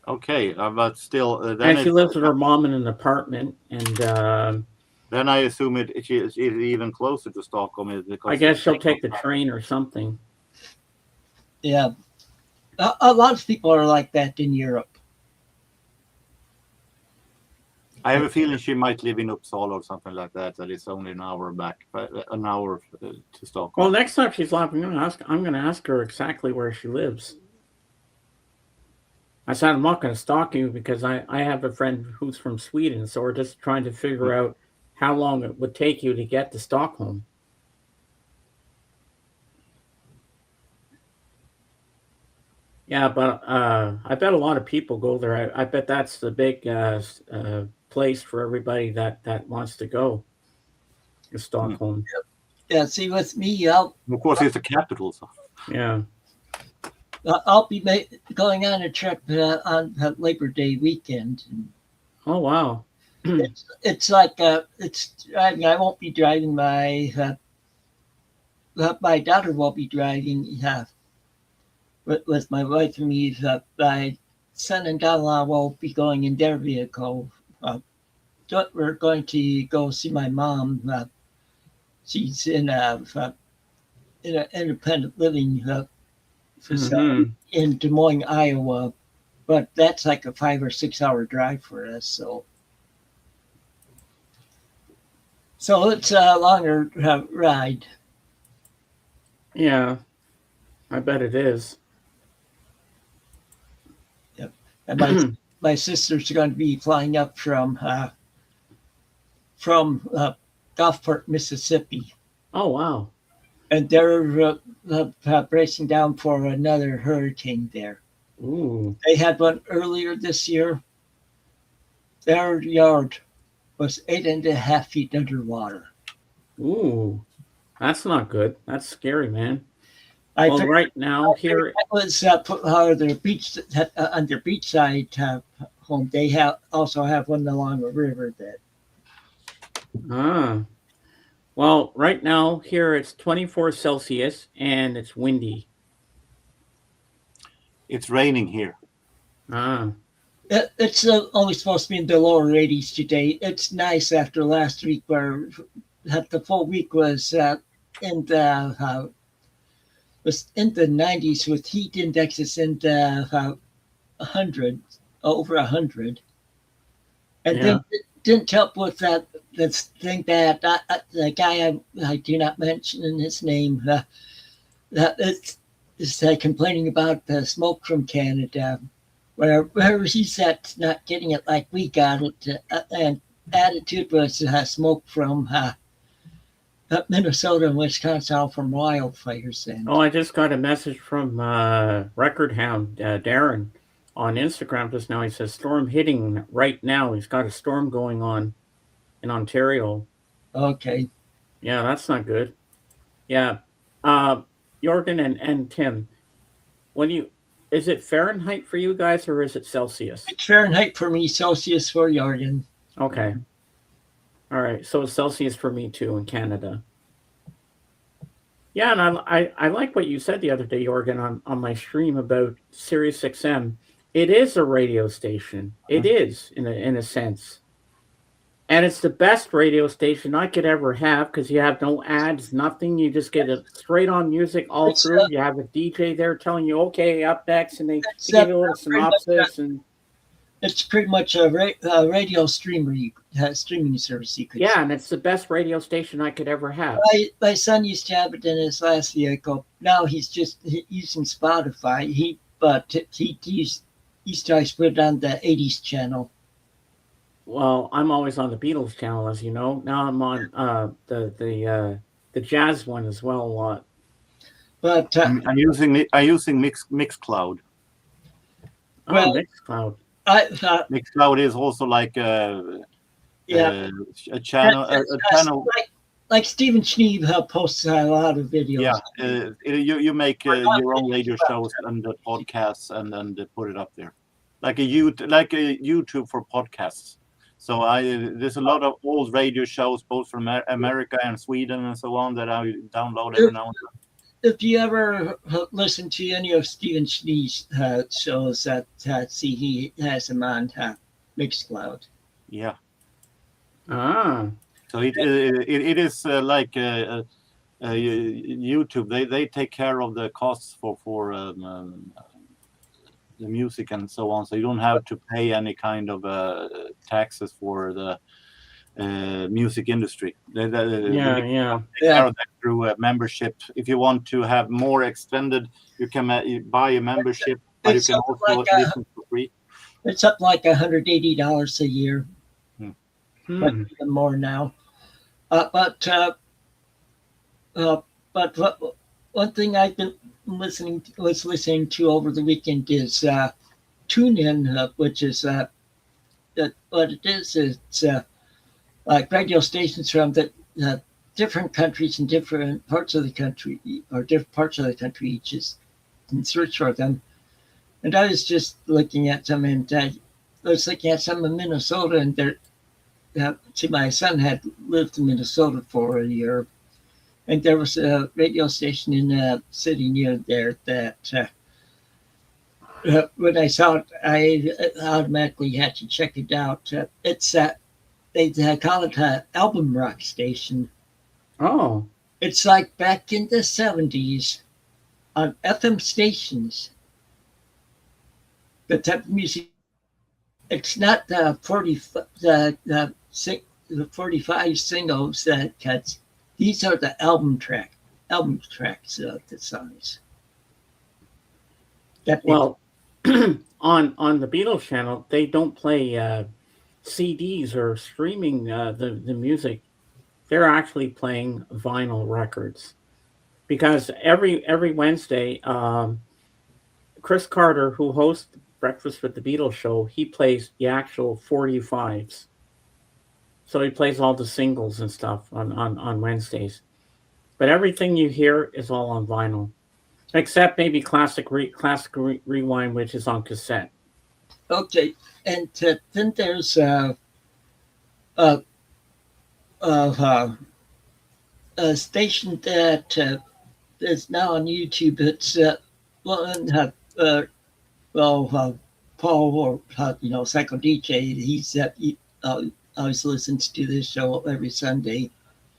Okay, but still, and she lives with her mom in an apartment, and then I assume she is even closer to Stockholm. I guess she'll take the train or something. Yeah, a lot of people are like that in Europe. I have a feeling she might live in Uppsala or something like that. That it's only an hour back, an hour to Stockholm. Well, next time she's laughing, I'm going to ask her exactly where she lives. I said I'm not going to stalk you because I have a friend who's from Sweden, so we're just trying to figure out how long it would take you to get to Stockholm. Yeah, but I bet a lot of people go there. I bet that's the big place for everybody that wants to go to Stockholm. Yeah, see, with me, of course, it's the capital. So. Yeah. I'll be going on a trip on Labor Day weekend. Oh, wow. It's like it's driving. I won't be driving. My daughter will be driving. With my wife and me, my son and daughter-in-law will be going in their vehicle. We're going to go see my mom. She's in an independent living facility in Des Moines, Iowa, but that's like a 5 or 6 hour drive for us. So it's a longer ride. Yeah, I bet it is. Yep. And my sisters are going to be flying up from Gulfport, Mississippi. Oh, wow. And they're bracing down for another hurricane there. Ooh. They had one earlier this year. Their yard was 8.5 feet underwater. Ooh, that's not good. That's scary, man. Well, right now here it was their beach on their beachside home. They also have one along a river that. Well, right now here it's 24 Celsius and it's windy. It's raining here. It's only supposed to be in the lower 80s today. It's nice after last week where that the full week was in the was in the 90s with heat indexes in the 100, over 100. And Yeah. then it didn't help with that this thing that the guy I do not mention his name that is complaining about the smoke from Canada, where he's at not getting it like we got it, and attitude was smoke from Minnesota and Wisconsin all from wildfires. And Oh, I just got a message from Record Hound Darren on Instagram just now. He says storm hitting right now. He's got a storm going on in Ontario. okay, Yeah, that's not good. Yeah. Uh, Jorgen and Tim, when you is it Fahrenheit for you guys or is it Celsius? it's Fahrenheit for me, Celsius for Jorgen. Okay. All right. So it's Celsius for me too in Canada. Yeah, and I like what you said the other day, Jorgen, on my stream about Sirius XM. It is a radio station. It is in a sense. And it's the best radio station I could ever have because you have no ads, nothing. You just get it straight on music all It's, through. You have a DJ there telling you, okay, up next, and they give you a little pretty much, synopsis. And it's pretty much a radio streaming service you could. yeah, and it's the best radio station I could ever have. My son used to have it in his last vehicle. Now he's just using Spotify. He used to always put it on the 80s channel. Well, I'm always on the Beatles channel, as you know. Now I'm on the jazz one as well a lot. But I'm using Mixcloud. Well, Mixcloud. Mixcloud is also like a channel. Like Stephen Schneeb posts a lot of videos. Yeah, you make your own radio shows and the podcasts, and then they put it up there, like a YouTube for podcasts. So there's a lot of old radio shows, both from America and Sweden and so on, that I download every now and then. If you ever listen to any of Stephen Schneeb's shows, see he has them on Mixcloud. Yeah. Ah. So it is like YouTube. They take care of the costs for the music and so on. So you don't have to pay any kind of taxes for the music industry. They take care of that through a membership. If you want to have more extended, you can buy a membership, but you can also listen for free. It's up like $180 a year, but even more now. But one thing I've been listening to over the weekend is TuneIn, which is what it is. It's like radio stations from the different countries and different parts of the country, or different parts of the country. You just can search for them. And I was just looking at some, and I was looking at some in Minnesota, and there. My son had lived in Minnesota for a year, and there was a radio station in a city near there that when I saw it, I automatically had to check it out. It's they call it an album rock station. Oh. It's like back in the 70s on FM stations. The type of music. It's not the 45 singles that cuts. These are the album tracks of the songs. Well, on the Beatles channel, they don't play CDs or streaming the music. They're actually playing vinyl records, because every Wednesday, Chris Carter, who hosts Breakfast with the Beatles show, he plays the actual 45s. So he plays all the singles and stuff on Wednesdays. But everything you hear is all on vinyl, except maybe Classic Rewind, which is on cassette. Okay, and then there's a station that is now on YouTube. It's Paul, or Psycho DJ, he always listens to this show every Sunday.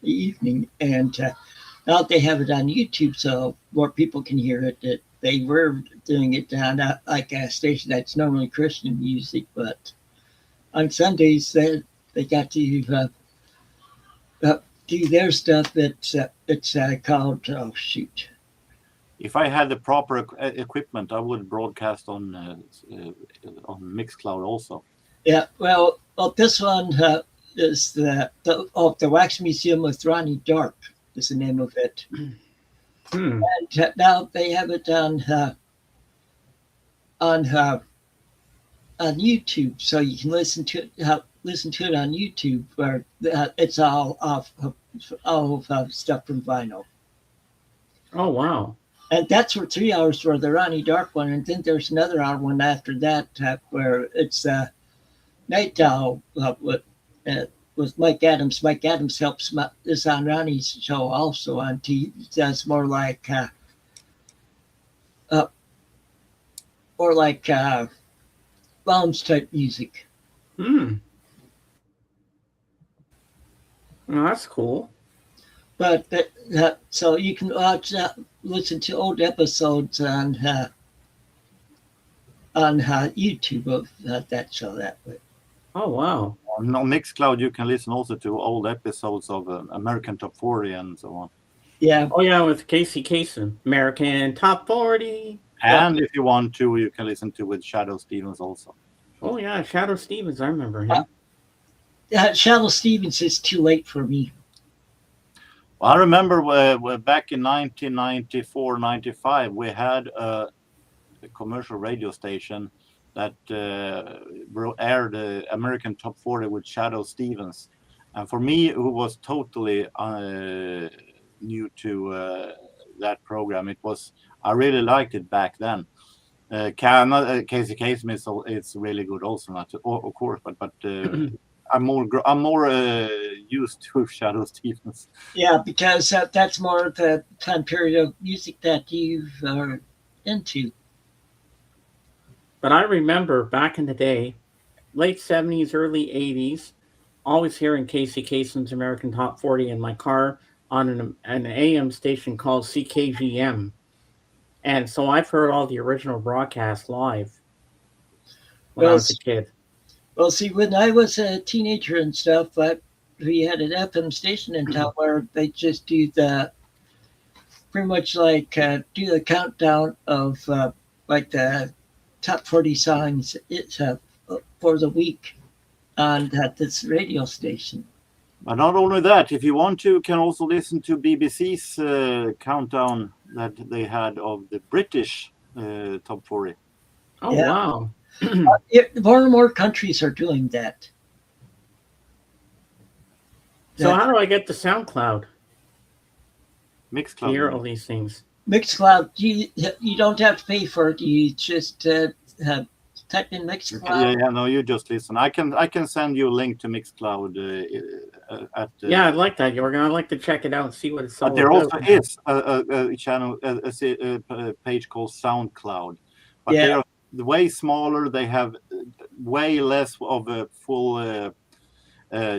the evening, and now they have it on YouTube, so more people can hear it. They were doing it on like a station that's normally Christian music, but on Sundays they got to do their stuff. It's called, oh shoot. If I had the proper equipment, I would broadcast on Mixcloud also. Yeah, well, this one is the Wax Museum with Ronnie Dark is the name of it. Hmm. And now they have it on YouTube, so you can listen to it on YouTube, where it's all of stuff from vinyl. Oh, wow. And that's for 3 hours for the Ronnie Dark one, and then there's another hour one after that where it's Night Owl with Mike Adams. Mike Adams is on Ronnie's show also on TV. Does more like lounge type music. Hmm. Well, that's cool. But so you can listen to old episodes on YouTube of that show that way. Oh, wow. On Mixcloud, you can listen also to old episodes of American Top 40 and so on. Yeah. Oh, yeah, with Casey Kasem, American Top 40. And if you want to, you can listen to with Shadow Stevens also. Oh, yeah, Shadow Stevens. I remember him. Shadow Stevens is too late for me. Well, I remember back in 1994, 95, we had a commercial radio station that aired American Top 40 with Shadow Stevens. And for me, who was totally new to that program, I really liked it back then. Casey Kasem it's really good also, not to, of course, but I'm more used to Shadow Stevens. Yeah, because that's more the time period of music that you are into. But I remember back in the day, late 70s, early 80s, always hearing Casey Kasem's American Top 40 in my car on an AM station called CKGM. And so I've heard all the original broadcasts live when I was a kid. Well, see, when I was a teenager and stuff, we had an FM station in town where they just do pretty much like do the countdown of like the top 40 songs for the week on this radio station. But not only that, if you want to, you can also listen to BBC's countdown that they had of the British top 40. Oh, yeah. Wow. More and more countries are doing that. So how do I get the SoundCloud? Mixcloud. To hear all these things. Mixcloud, you don't have to pay for it. You just type in Mixcloud. Yeah, no, you just listen. I can send you a link to Mixcloud. Yeah, I'd like that, Jorgen. I'd like to check it out and see what it's all about. But there also is a channel, a page called SoundCloud. But they are way smaller. They have way less of a full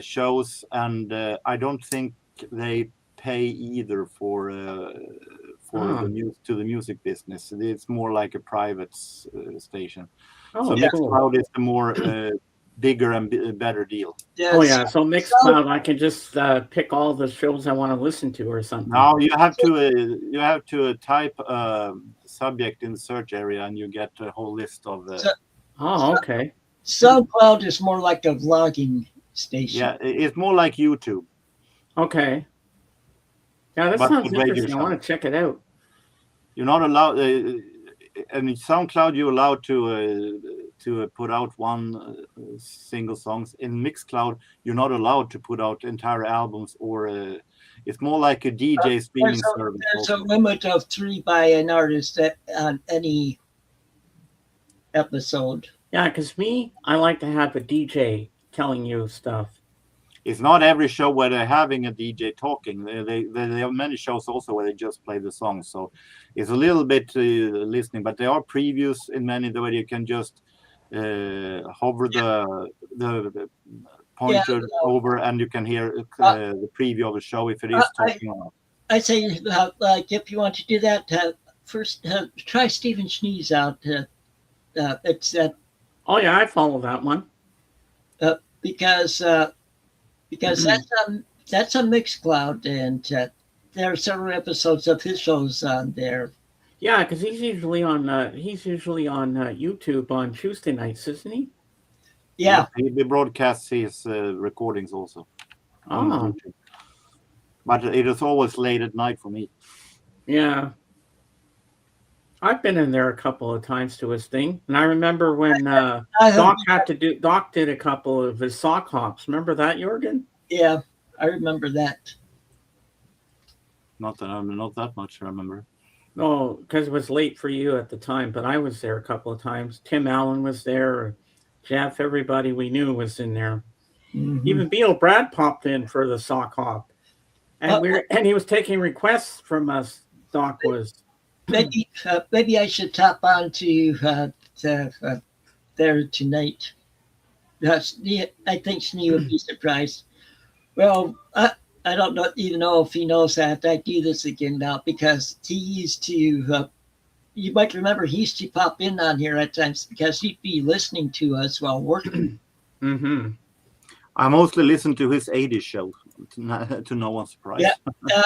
shows, and I don't think they pay either for the music business. It's more like a private station. So Mixcloud is the more bigger and better deal. Yes. Oh yeah, so Mixcloud, I can just pick all the shows I want to listen to or something. Now you have to type subject in the search area, and you get a whole list of the. Oh, okay. SoundCloud is more like a vlogging station. Yeah, it's more like YouTube. Okay. Yeah, that sounds interesting. I want to check it out. You're not allowed. And in SoundCloud, you're allowed to put out one single songs. In Mixcloud, you're not allowed to put out entire albums, or it's more like a DJ streaming service. There's a limit of 3 by an artist on any episode. Yeah, because I like to have a DJ telling you stuff. It's not every show where they're having a DJ talking. They have many shows also where they just play the songs. So it's a little bit listening, but there are previews in many where you can just hover the pointer over, and you can hear the preview of the show if it is talking or not. I say, like, if you want to do that, first try Stephen Schnee's out. It's Oh yeah, I follow that one. Because that's on Mixcloud, and there are several episodes of his shows on there. Yeah, because he's usually on YouTube on Tuesday nights, isn't he? Yeah. He broadcasts his recordings also on Oh, YouTube. But it is always late at night for me. yeah. I've been in there a couple of times to his thing, and I remember when Doc did a couple of his sock hops. Remember that, Jorgen? Yeah, I remember that. Not that much, I remember. No, because it was late for you at the time, but I was there a couple of times. Tim Allen was there. Jeff, everybody we knew was in there. Mm-hmm. Even Beal Brad popped in for the sock hop, and and he was taking requests from us. Doc was. Maybe I should top on to there tonight. I think Snee would be surprised. Well, I don't even know if he knows that I do this again now, because he used to. You might remember he used to pop in on here at times because he'd be listening to us while working. Mm-hmm. I mostly listen to his 80s show, to no one's surprise. Yeah,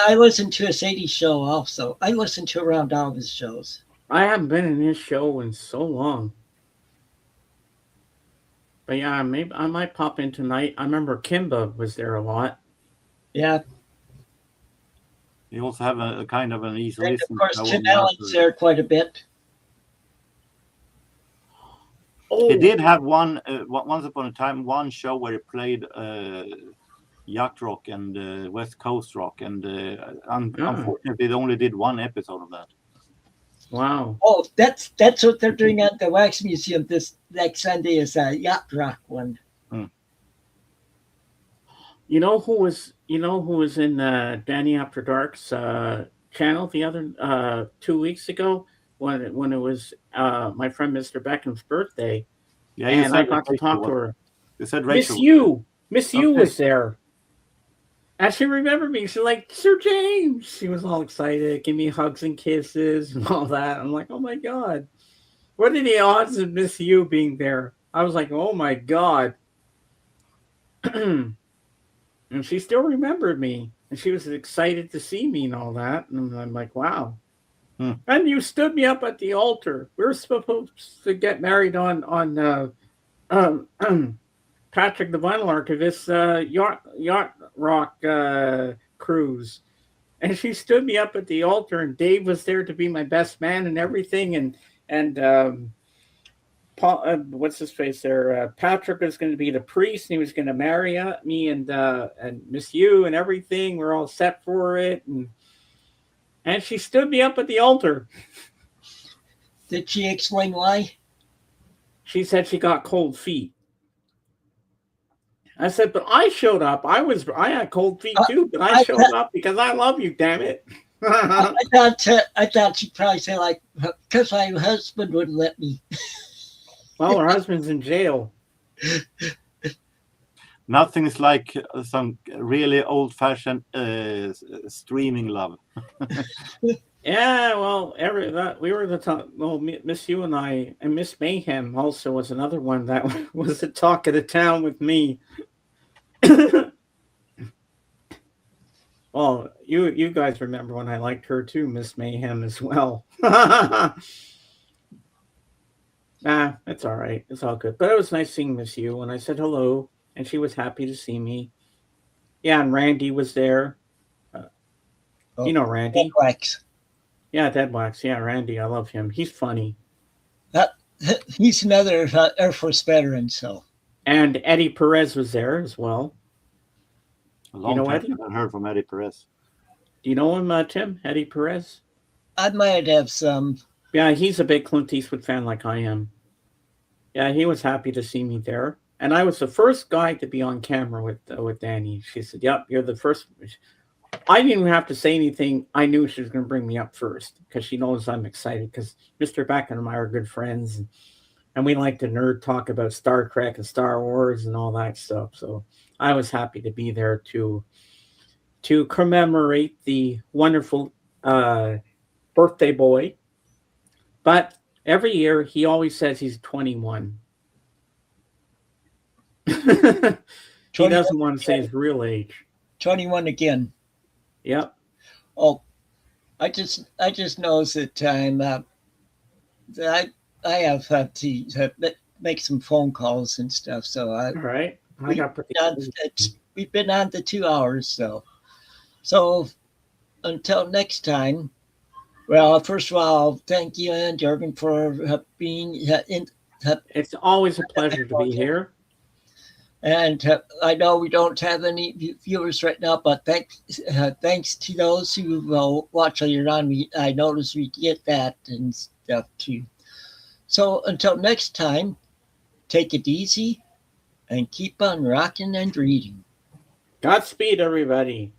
I listen to his 80s show also. I listen to around all of his shows. I haven't been in his show in so long. But yeah, maybe I might pop in tonight. I remember Kimba was there a lot. Yeah. You also have a kind of an easy And listen. of course, Tim Allen's there quite a bit. Oh, He did have once upon a time one show where he played yacht rock and West Coast rock, and unfortunately, they only did one episode of that. wow. Oh, that's what they're doing at the Wax Museum this next Sunday, is a yacht rock one. You know who was in Danny After Dark's channel the other 2 weeks ago when it was my friend Mr. Beckham's birthday, Yeah, and I got to talk to her. You said Rachel. Miss You was there, and she remembered me. She's like, Sir James. She was all excited, give me hugs and kisses and all that. I'm like, oh my god, what are the odds of Miss You being there? I was like, oh my god. And she still remembered me, and she was excited to see me and all that. And I'm like, wow. And you stood me up at the altar. We were supposed to get married on Patrick the Vinyl Archivist's yacht rock cruise. And she stood me up at the altar, and Dave was there to be my best man and everything. And Paul, what's his face there? Patrick was going to be the priest, and he was going to marry me and Miss You and everything. We're all set for it, and she stood me up at the altar. Did she explain why? She said she got cold feet. I said, but I showed up. I had cold feet too, but I showed up because I love you. Damn it! I thought she'd probably say, like, because my husband wouldn't let me. Well, her husband's in jail. Nothing is like some really old-fashioned streaming love. Yeah, well, we were the top. Well, Miss You and I, and Miss Mayhem also was another one that was the talk of the town with me. Well, you guys remember when I liked her too, Miss Mayhem as well. Nah, it's all right. It's all good. But it was nice seeing Miss You, and I said hello, and she was happy to see me. Yeah, and Randy was there. You know Randy. Dead Wax. Yeah, Dead Wax. Yeah, Randy. I love him. He's funny. He's another Air Force veteran, so. And Eddie Perez was there as well. A long time Eddie? I haven't heard from Eddie Perez. Do you know him, Tim? Eddie Perez? I might have some. Yeah, he's a big Clint Eastwood fan like I am. Yeah, he was happy to see me there. And I was the first guy to be on camera with Danny. She said, yep, you're the first. I didn't even have to say anything. I knew she was going to bring me up first because she knows I'm excited because Mr. Beck and I are good friends. and we like to nerd talk about Star Trek and Star Wars and all that stuff. So I was happy to be there to commemorate the wonderful birthday boy. But every year he always says he's 21. He 21 doesn't want to say his real age. 21 again. Yep. Oh, I just knows that that I have had to make some phone calls and stuff. So All right. I got pretty we've been on the 2 hours. So until next time. Well, first of all, thank you and Jurgen for being in. It's always a pleasure to be here. And I know we don't have any viewers right now, but thanks to those who will watch later on. I notice we get that and stuff too. So until next time, take it easy and keep on rocking and reading. Godspeed, everybody.